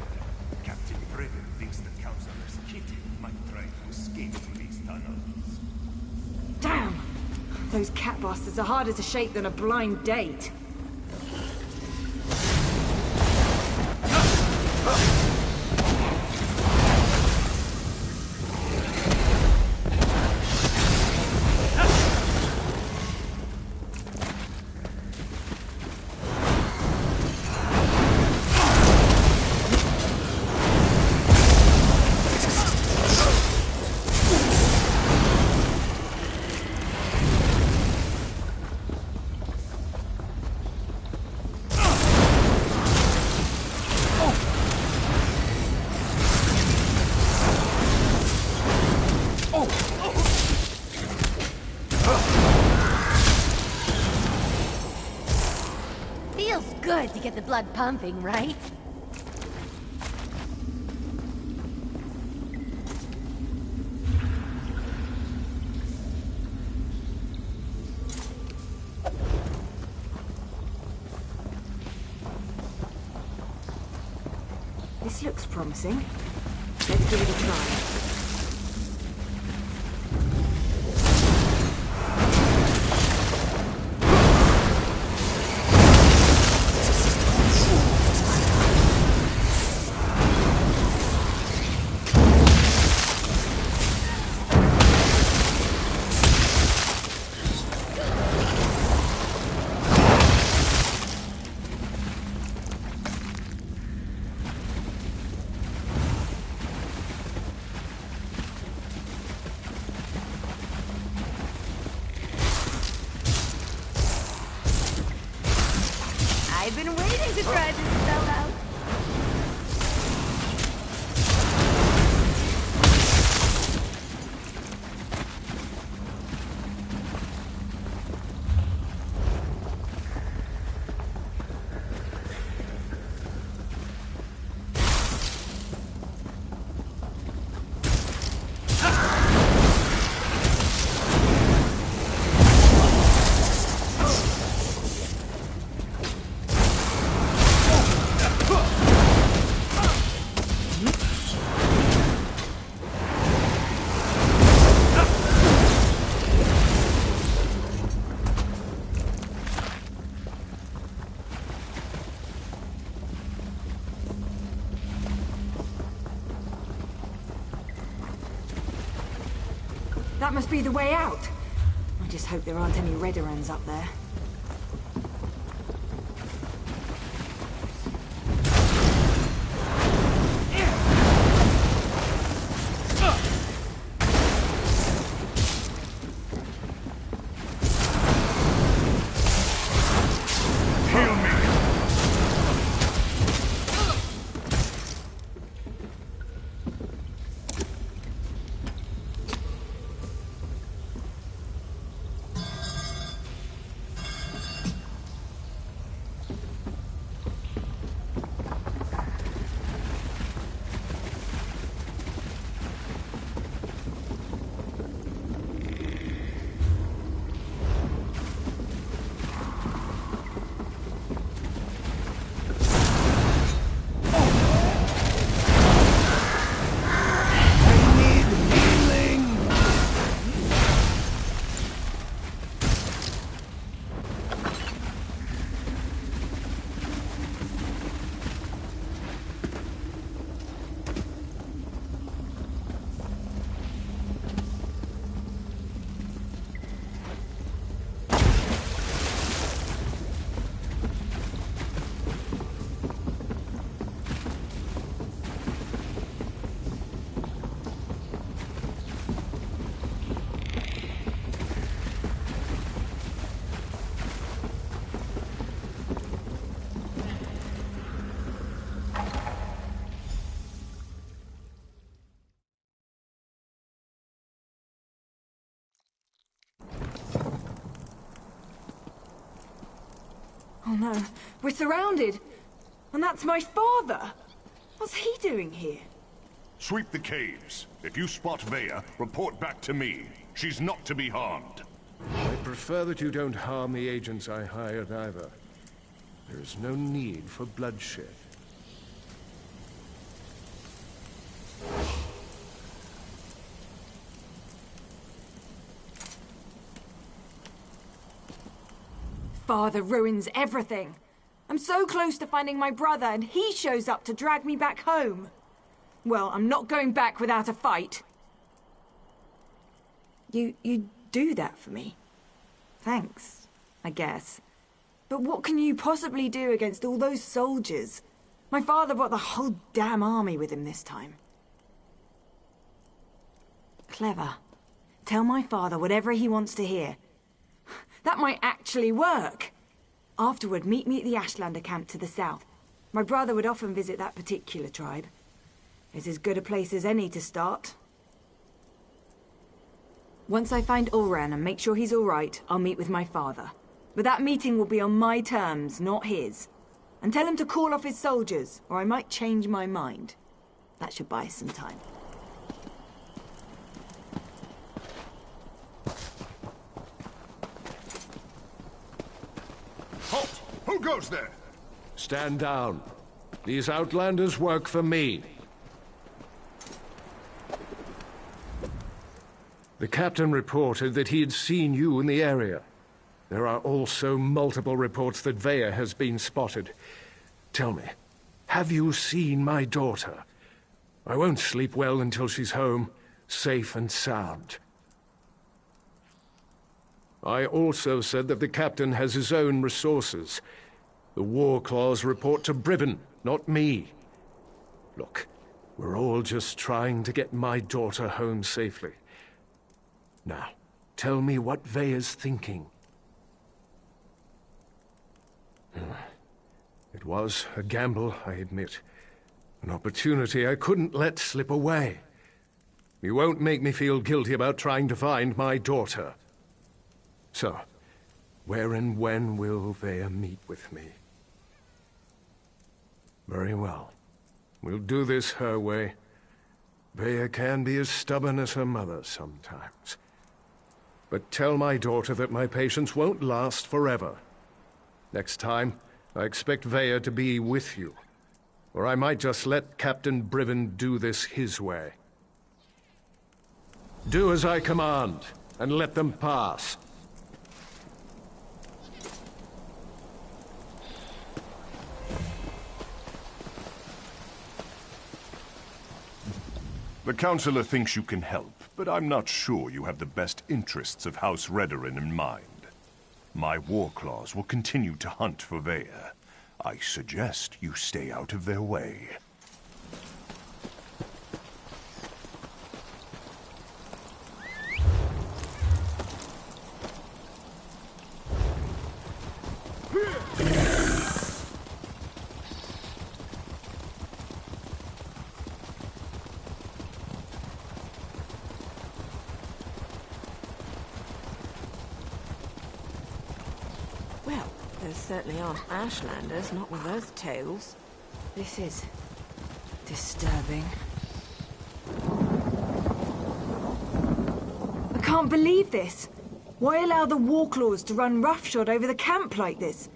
Captain Brigham thinks the Councilor's kitty might try to escape through these tunnels. Damn! Those cat bastards are harder to shake than a blind date. Feels good to get the blood pumping, right? This looks promising. Let's give it a try. I've been waiting to try this spell out. That must be the way out. I just hope there aren't any Redorans up there. Oh no, we're surrounded. And that's my father. What's he doing here? Sweep the caves. If you spot Vea, report back to me. She's not to be harmed. I prefer that you don't harm the agents I hired either. There is no need for bloodshed. Father ruins everything. I'm so close to finding my brother, and he shows up to drag me back home. Well, I'm not going back without a fight. You do that for me? Thanks, I guess. But what can you possibly do against all those soldiers? My father brought the whole damn army with him this time. Clever. Tell my father whatever he wants to hear. That might actually work. Afterward, meet me at the Ashlander camp to the south. My brother would often visit that particular tribe. It's as good a place as any to start. Once I find Ulran and make sure he's all right, I'll meet with my father. But that meeting will be on my terms, not his. And tell him to call off his soldiers, or I might change my mind. That should buy us some time. Halt! Who goes there? Stand down. These outlanders work for me. The captain reported that he had seen you in the area. There are also multiple reports that Vea has been spotted. Tell me, have you seen my daughter? I won't sleep well until she's home, safe and sound. I also said that the captain has his own resources. The war claws report to Brivin, not me. Look, we're all just trying to get my daughter home safely. Now, tell me what Vea's thinking. It was a gamble, I admit. An opportunity I couldn't let slip away. You won't make me feel guilty about trying to find my daughter. So, where and when will Vea meet with me? Very well. We'll do this her way. Vea can be as stubborn as her mother sometimes. But tell my daughter that my patience won't last forever. Next time, I expect Vea to be with you. Or I might just let Captain Brivin do this his way. Do as I command, and let them pass. The Counselor thinks you can help, but I'm not sure you have the best interests of House Redoran in mind. My war claws will continue to hunt for Vea. I suggest you stay out of their way. Certainly aren't Ashlanders, not with those tales. This is disturbing. I can't believe this. Why allow the Warclaws to run roughshod over the camp like this?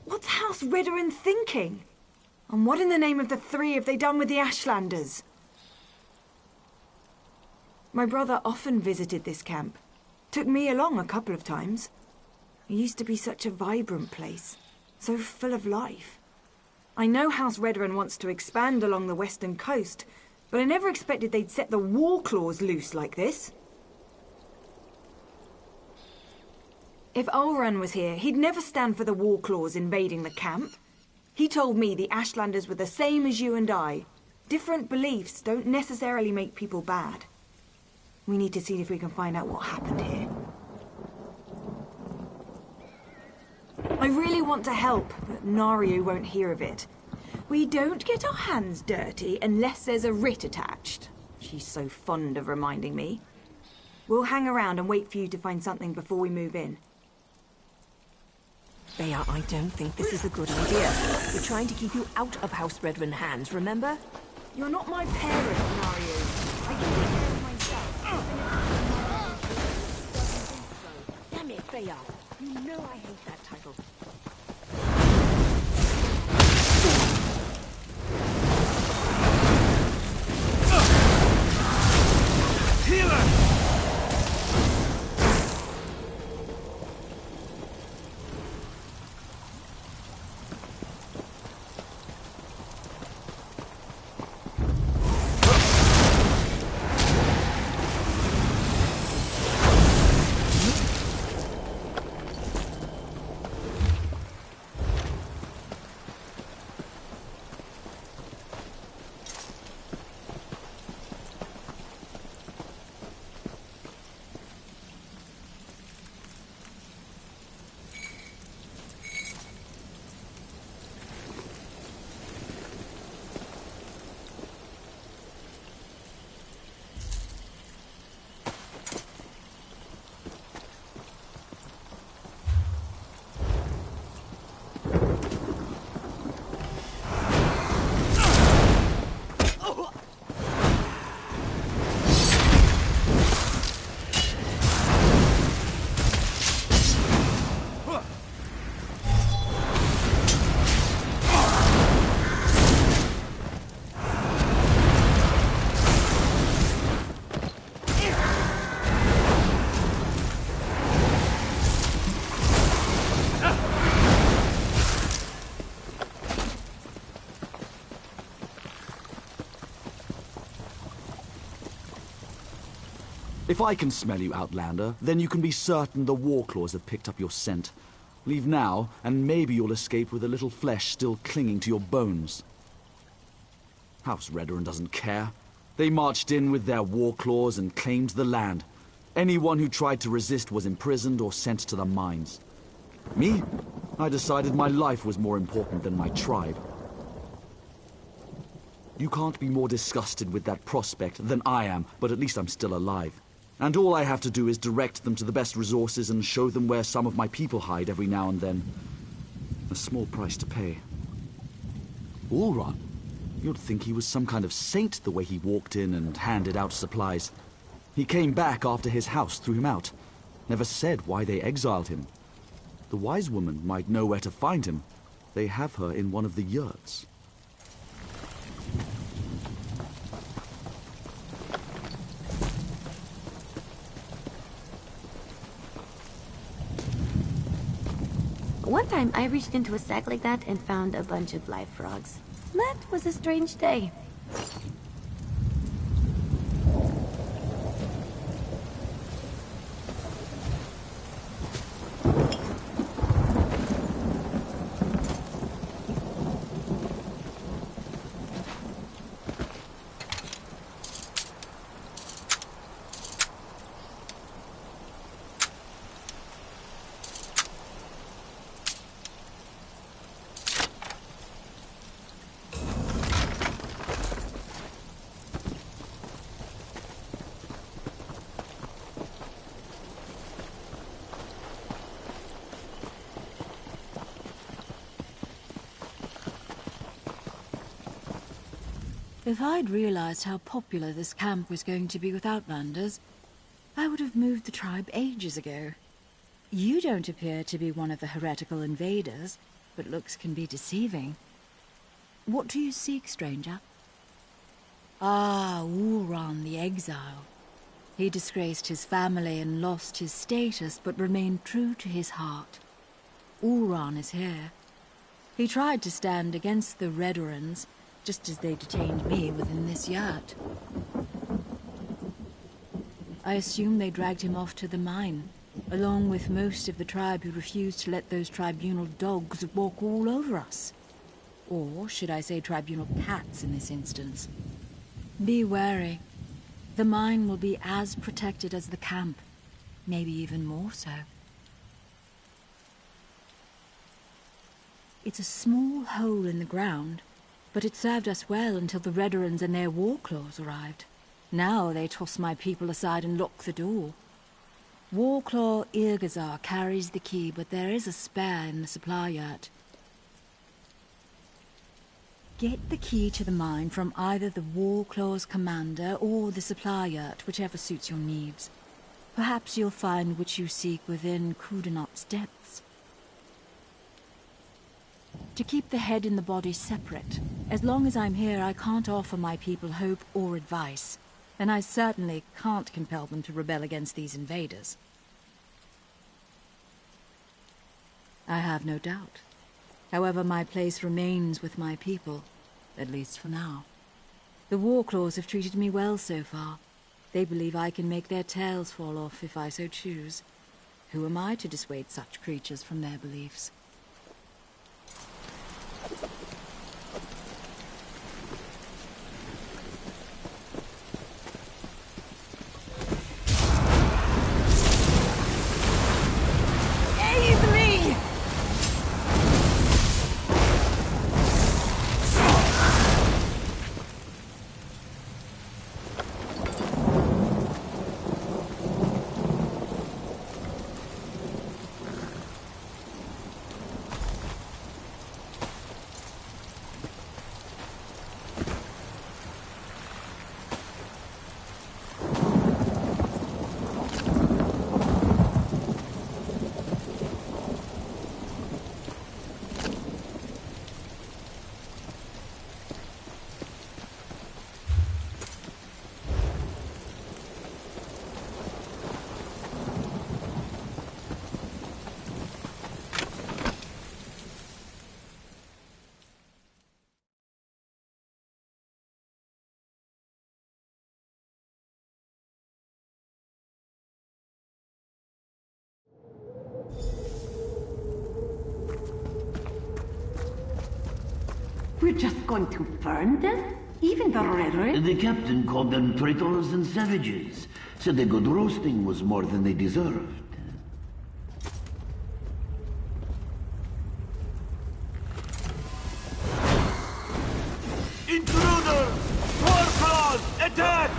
What's House Redoran thinking? And what in the name of the three have they done with the Ashlanders? My brother often visited this camp. Took me along a couple of times. It used to be such a vibrant place, so full of life. I know House Redoran wants to expand along the western coast, but I never expected they'd set the Warclaws loose like this. If Ulran was here, he'd never stand for the Warclaws invading the camp. He told me the Ashlanders were the same as you and I. Different beliefs don't necessarily make people bad. We need to see if we can find out what happened here. I really want to help, but Naryu won't hear of it. We don't get our hands dirty unless there's a writ attached. She's so fond of reminding me. We'll hang around and wait for you to find something before we move in. Bea, I don't think this is a good idea. We're trying to keep you out of House Redrin hands, remember? You're not my parent, Mario. I can take care of myself. Damn it, Bea. You know I hate that title. Healer! If I can smell you, Outlander, then you can be certain the Warclaws have picked up your scent. Leave now, and maybe you'll escape with a little flesh still clinging to your bones. House Redrin doesn't care. They marched in with their Warclaws and claimed the land. Anyone who tried to resist was imprisoned or sent to the mines. Me? I decided my life was more important than my tribe. You can't be more disgusted with that prospect than I am, but at least I'm still alive. And all I have to do is direct them to the best resources and show them where some of my people hide every now and then. A small price to pay. Ulran? You'd think he was some kind of saint the way he walked in and handed out supplies. He came back after his house threw him out. Never said why they exiled him. The wise woman might know where to find him. They have her in one of the yurts. One time I reached into a sack like that and found a bunch of live frogs. That was a strange day. If I'd realized how popular this camp was going to be with Outlanders, I would have moved the tribe ages ago. You don't appear to be one of the heretical invaders, but looks can be deceiving. What do you seek, stranger? Ah, Ulran the Exile. He disgraced his family and lost his status, but remained true to his heart. Ulran is here. He tried to stand against the Redorans, just as they detained me within this yurt. I assume they dragged him off to the mine, along with most of the tribe who refused to let those tribunal dogs walk all over us. Or should I say tribunal cats in this instance? Be wary. The mine will be as protected as the camp, maybe even more so. It's a small hole in the ground, but it served us well until the Redorans and their Warclaws arrived. Now they toss my people aside and lock the door. Warclaw Irgazar carries the key, but there is a spare in the supply yurt. Get the key to the mine from either the Warclaw's commander or the supply yurt, whichever suits your needs. Perhaps you'll find what you seek within Kudenot's depths. To keep the head and the body separate. As long as I'm here, I can't offer my people hope or advice. And I certainly can't compel them to rebel against these invaders. I have no doubt. However, my place remains with my people, at least for now. The Warclaws have treated me well so far. They believe I can make their tails fall off if I so choose. Who am I to dissuade such creatures from their beliefs? We're just going to burn them? Even the rhetoric? The captain called them traitors and savages. Said the good roasting was more than they deserved. Intruders! Warclaws! Attack!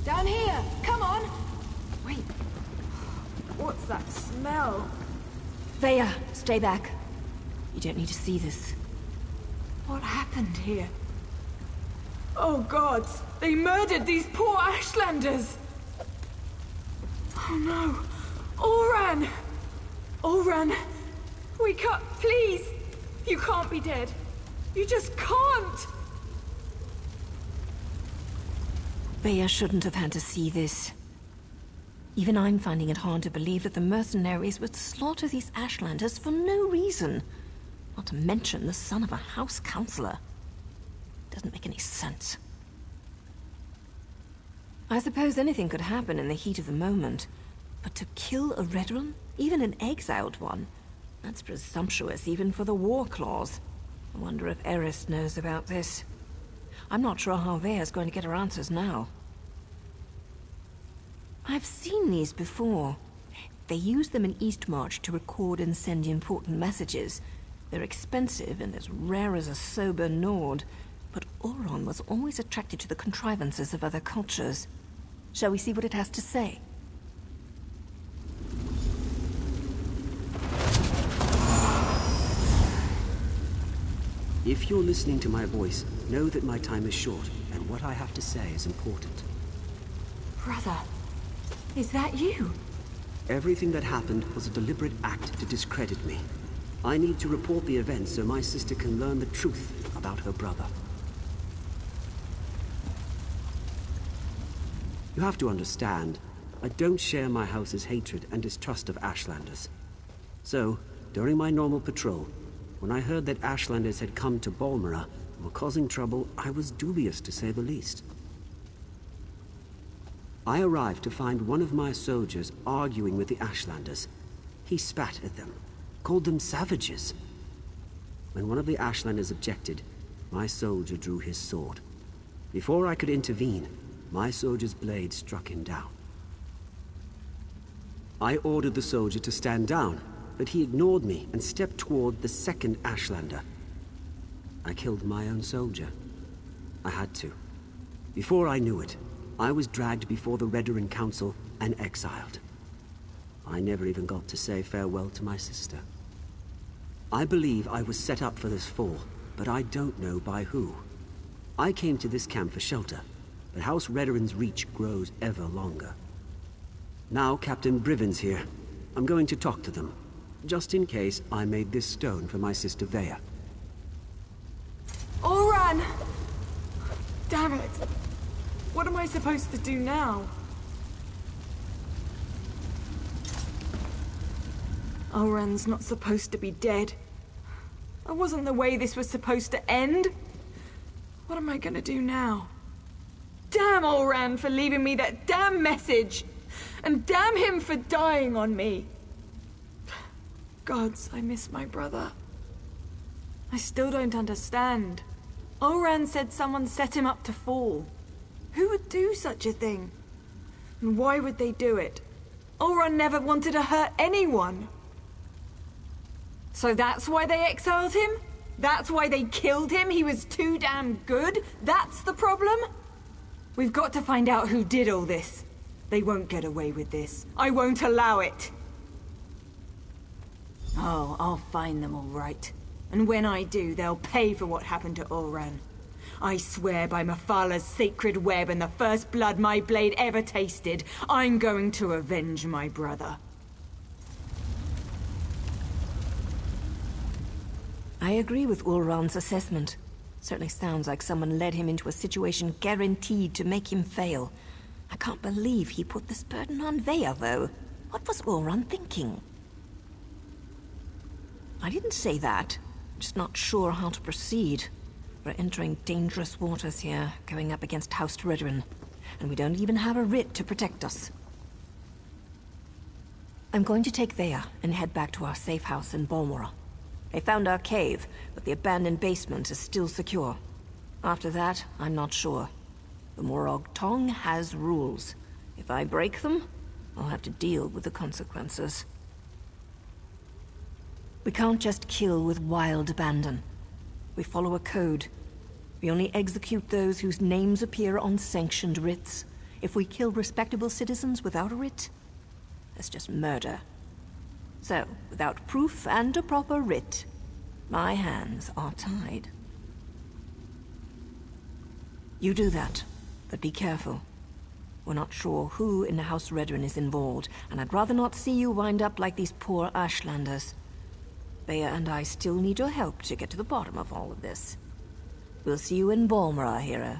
Down here! Come on! Wait. What's that smell? Veya, stay back. You don't need to see this. What happened here? Oh gods! They murdered these poor Ashlanders! Oh no! Oran! Oran! Wake up, please! You can't be dead. You just can't! Veya shouldn't have had to see this. Even I'm finding it hard to believe that the mercenaries would slaughter these Ashlanders for no reason. Not to mention the son of a house councillor. Doesn't make any sense. I suppose anything could happen in the heat of the moment. But to kill a Redrun, even an exiled one, that's presumptuous even for the Warclaws. I wonder if Eris knows about this. I'm not sure how Veya's going to get her answers now. I've seen these before. They use them in Eastmarch to record and send important messages. They're expensive and as rare as a sober Nord, but Oron was always attracted to the contrivances of other cultures. Shall we see what it has to say? If you're listening to my voice, know that my time is short, and what I have to say is important. Brother, is that you? Everything that happened was a deliberate act to discredit me. I need to report the events so my sister can learn the truth about her brother. You have to understand, I don't share my house's hatred and distrust of Ashlanders. So, During my normal patrol, when I heard that Ashlanders had come to Balmora and were causing trouble, I was dubious, to say the least. I arrived to find one of my soldiers arguing with the Ashlanders. He spat at them, called them savages. When one of the Ashlanders objected, my soldier drew his sword. Before I could intervene, my soldier's blade struck him down. I ordered the soldier to stand down, but he ignored me and stepped toward the second Ashlander. I killed my own soldier. I had to. Before I knew it, I was dragged before the Redoran Council and exiled. I never even got to say farewell to my sister. I believe I was set up for this fall, but I don't know by who. I came to this camp for shelter, but House Redoran's reach grows ever longer. Now Captain Briven's here. I'm going to talk to them, just in case I made this stone for my sister Vea. Oran! Damn it! What am I supposed to do now? Oran's not supposed to be dead. That wasn't the way this was supposed to end. What am I gonna do now? Damn Oran for leaving me that damn message! And damn him for dying on me! Gods, I miss my brother. I still don't understand. Oran said someone set him up to fall. Who would do such a thing? And why would they do it? Oran never wanted to hurt anyone. So that's why they exiled him? That's why they killed him? He was too damn good? That's the problem? We've got to find out who did all this. They won't get away with this. I won't allow it. Oh, I'll find them all right. And when I do, they'll pay for what happened to Oran. I swear by Mafala's sacred web and the first blood my blade ever tasted, I'm going to avenge my brother. I agree with Ulran's assessment. Certainly sounds like someone led him into a situation guaranteed to make him fail. I can't believe he put this burden on Vea, though. What was Ulran thinking? I didn't say that. I'm just not sure how to proceed. We're entering dangerous waters here, going up against House Redoran. And we don't even have a writ to protect us. I'm going to take Vea and head back to our safe house in Balmora. They found our cave, but the abandoned basement is still secure. After that, I'm not sure. The Morag Tong has rules. If I break them, I'll have to deal with the consequences. We can't just kill with wild abandon. We follow a code. We only execute those whose names appear on sanctioned writs. If we kill respectable citizens without a writ, that's just murder. So, without proof and a proper writ, my hands are tied. You do that, but be careful. We're not sure who in the House Redoran is involved, and I'd rather not see you wind up like these poor Ashlanders. Vea and I still need your help to get to the bottom of all of this. We'll see you in Balmora, hero.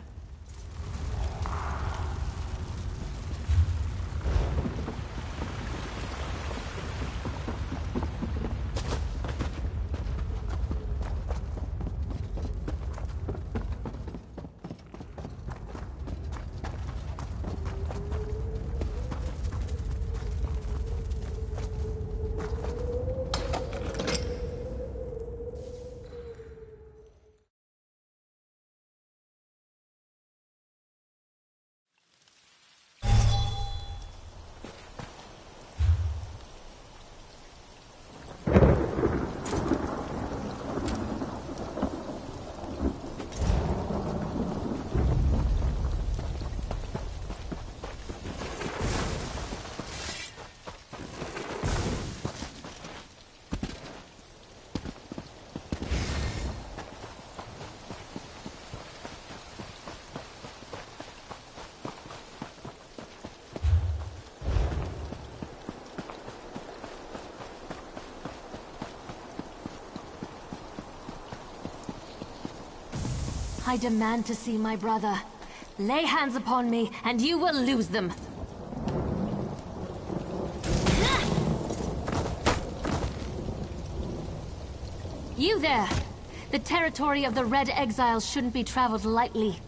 I demand to see my brother. Lay hands upon me, and you will lose them. You there! The territory of the Red Exiles shouldn't be traveled lightly.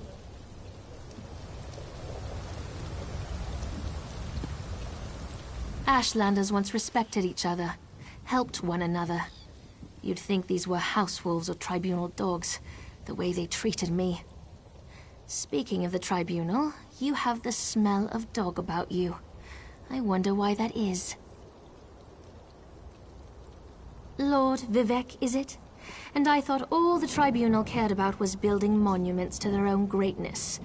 Ashlanders once respected each other, helped one another. You'd think these were house wolves or tribunal dogs, the way they treated me. Speaking of the tribunal, you have the smell of dog about you. I wonder why that is. Lord Vivek, is it? And I thought all the tribunal cared about was building monuments to their own greatness.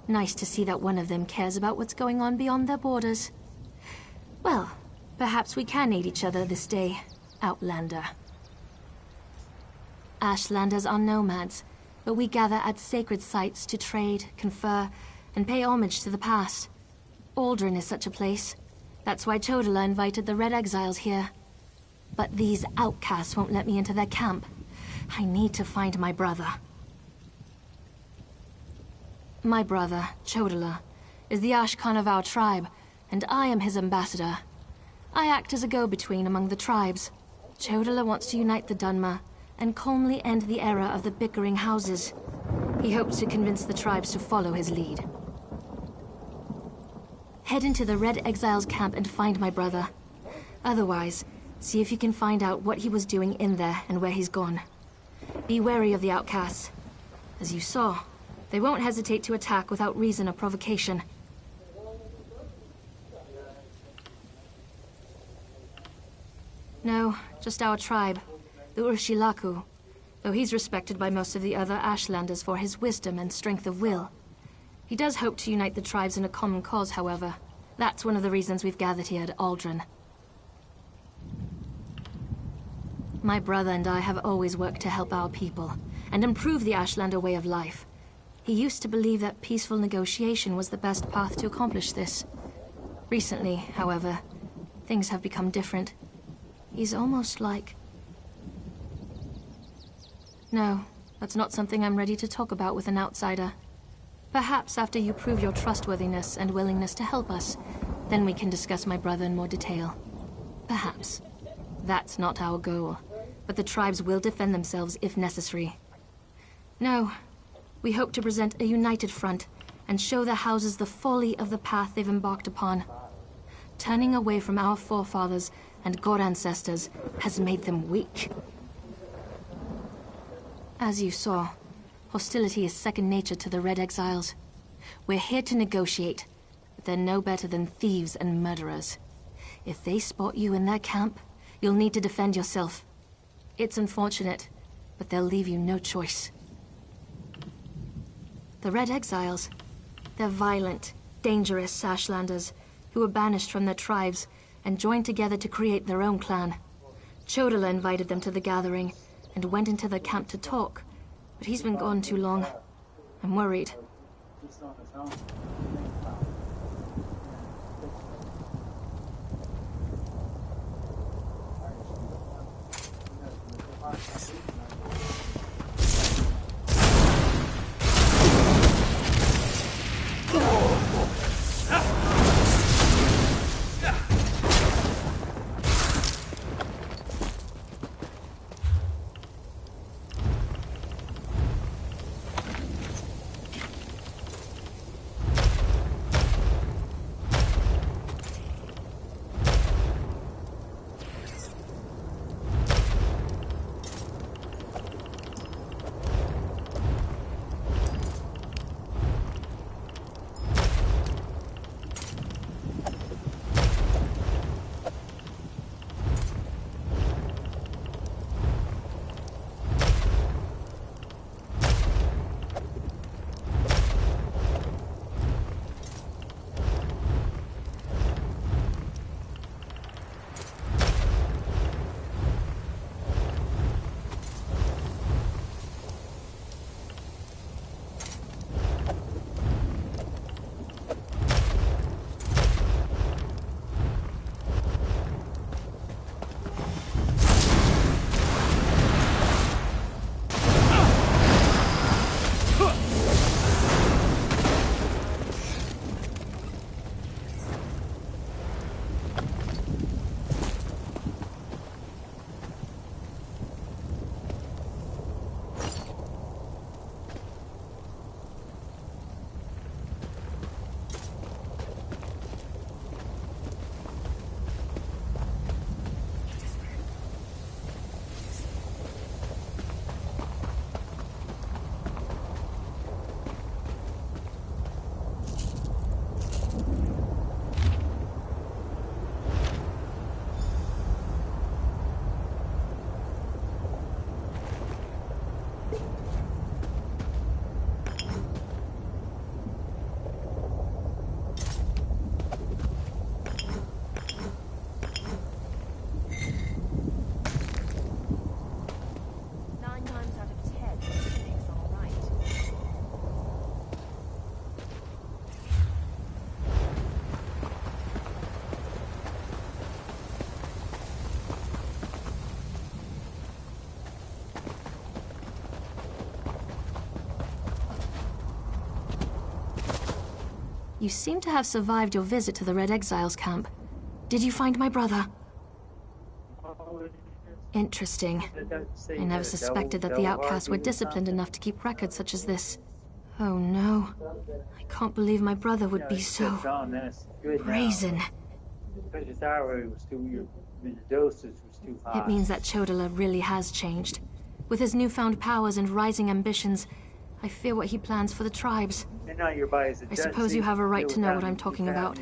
Nice to see that one of them cares about what's going on beyond their borders. Well, perhaps we can aid each other this day, Outlander. Ashlanders are nomads, but we gather at sacred sites to trade, confer, and pay homage to the past. Aldrin is such a place. That's why Chodala invited the Red Exiles here. But these outcasts won't let me into their camp. I need to find my brother. My brother, Chodala, is the Ashkan of our tribe, and I am his ambassador. I act as a go-between among the tribes. Chodala wants to unite the Dunmer and calmly end the era of the bickering houses. He hopes to convince the tribes to follow his lead. Head into the Red Exiles camp and find my brother. Otherwise, see if you can find out what he was doing in there and where he's gone. Be wary of the outcasts. As you saw, they won't hesitate to attack without reason or provocation. No, just our tribe, the Urshilaku, though he's respected by most of the other Ashlanders for his wisdom and strength of will. He does hope to unite the tribes in a common cause, however. That's one of the reasons we've gathered here at Aldrin. My brother and I have always worked to help our people, and improve the Ashlander way of life. He used to believe that peaceful negotiation was the best path to accomplish this. Recently, however, things have become different. He's almost like... No, that's not something I'm ready to talk about with an outsider. Perhaps after you prove your trustworthiness and willingness to help us, then we can discuss my brother in more detail. Perhaps. That's not our goal, but the tribes will defend themselves if necessary. No, we hope to present a united front and show the houses the folly of the path they've embarked upon. Turning away from our forefathers and god ancestors has made them weak. As you saw, hostility is second nature to the Red Exiles. We're here to negotiate, but they're no better than thieves and murderers. If they spot you in their camp, you'll need to defend yourself. It's unfortunate, but they'll leave you no choice. The Red Exiles, they're violent, dangerous Ashlanders who were banished from their tribes and joined together to create their own clan. Chodala invited them to the gathering and went into their camp to talk, but he's been gone too long. I'm worried. You seem to have survived your visit to the Red Exiles camp. Did you find my brother? Interesting. I never suspected that the outcasts were disciplined enough to keep records such as this. Oh no. I can't believe my brother would be so brazen. It means that Chodala really has changed. With his newfound powers and rising ambitions, I fear what he plans for the tribes. I suppose you have a right to know what I'm talking about.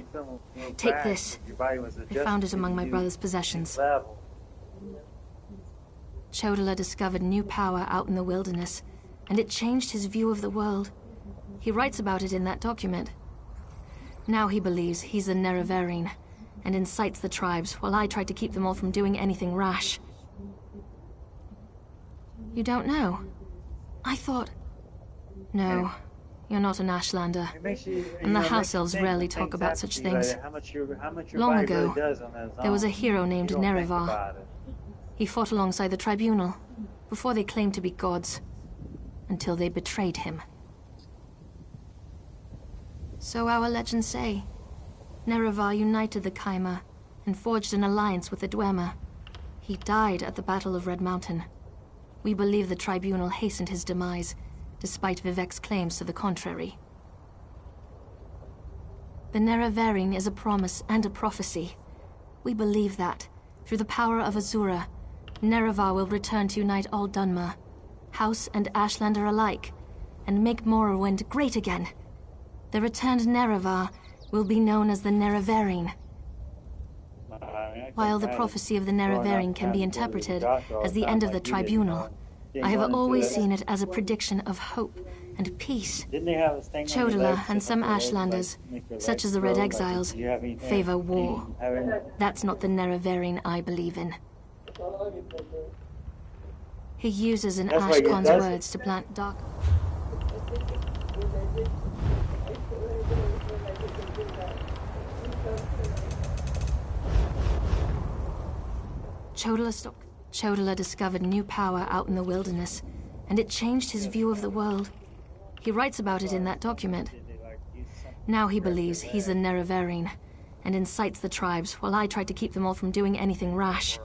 Take this. I found it among my brother's possessions. Chodala discovered new power out in the wilderness, and it changed his view of the world. He writes about it in that document. Now he believes he's a Nerevarine, and incites the tribes, while I try to keep them all from doing anything rash. You don't know? I thought... No, you're not an Ashlander, and the House Elves rarely talk about such things. Long ago, there was a hero named Nerevar. He fought alongside the Tribunal, before they claimed to be gods, until they betrayed him. So our legends say. Nerevar united the Kaima, and forged an alliance with the Dwemer. He died at the Battle of Red Mountain. We believe the Tribunal hastened his demise, despite Vivek's claims to the contrary. The Nerevarine is a promise and a prophecy. We believe that, through the power of Azura, Nerevar will return to unite all Dunmer, House and Ashlander alike, and make Morrowind great again. The returned Nerevar will be known as the Nerevarine. While the prophecy of the Nerevarine can be interpreted as the end of the Tribunal, I have always seen it as a prediction of hope and peace. Chodala and some Ashlanders, such as the Red Exiles, favor war. That's not the Nerevarine I believe in. He uses an Ashkon's words to plant dark... Chodala discovered new power out in the wilderness, and it changed his view of the world. He writes about it in that document. Now he believes he's a Nerevarine, and incites the tribes, while I try to keep them all from doing anything rash.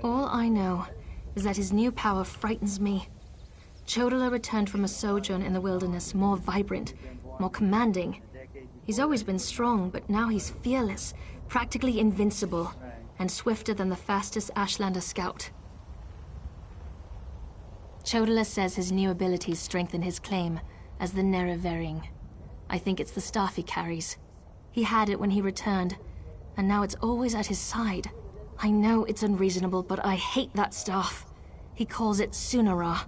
All I know is that his new power frightens me. Chodala returned from a sojourn in the wilderness more vibrant, more commanding. He's always been strong, but now he's fearless, practically invincible, and swifter than the fastest Ashlander scout. Chodala says his new abilities strengthen his claim as the Nerevarine. I think it's the staff he carries. He had it when he returned, and now it's always at his side. I know it's unreasonable, but I hate that staff. He calls it Sunara.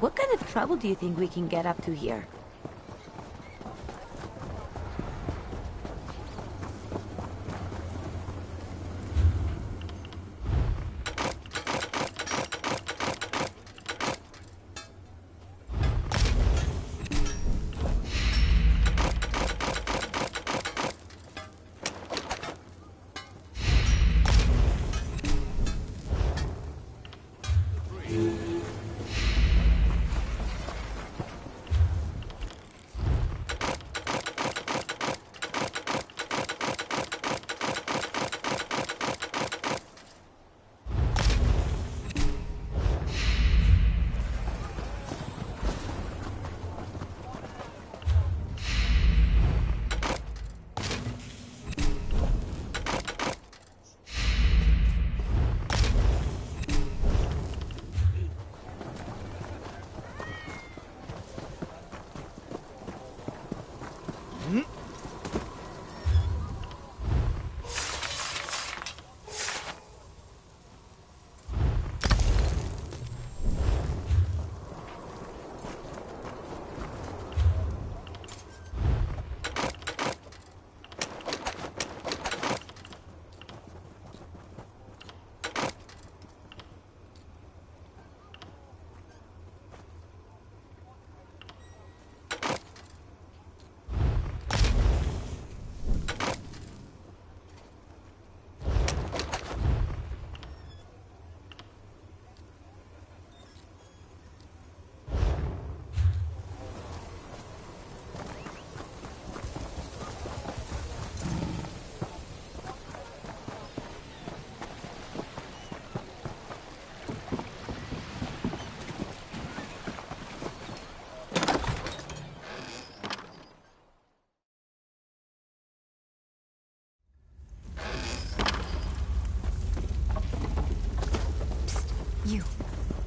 What kind of trouble do you think we can get up to here?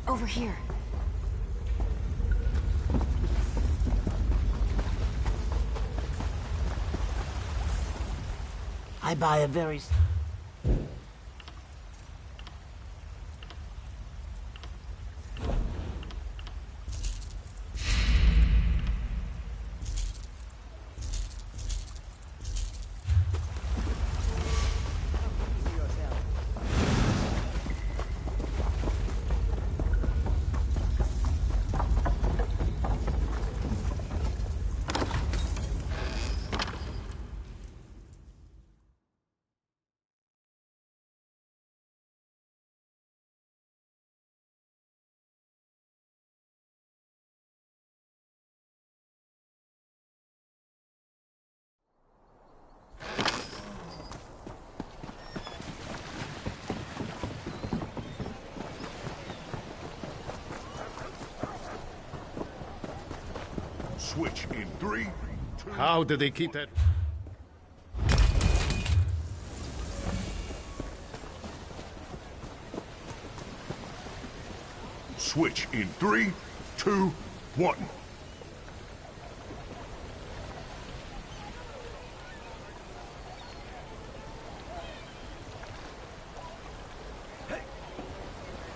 Over here. I buy a very... Switch in 3, 2... How did they keep that? Switch in 3, 2, 1.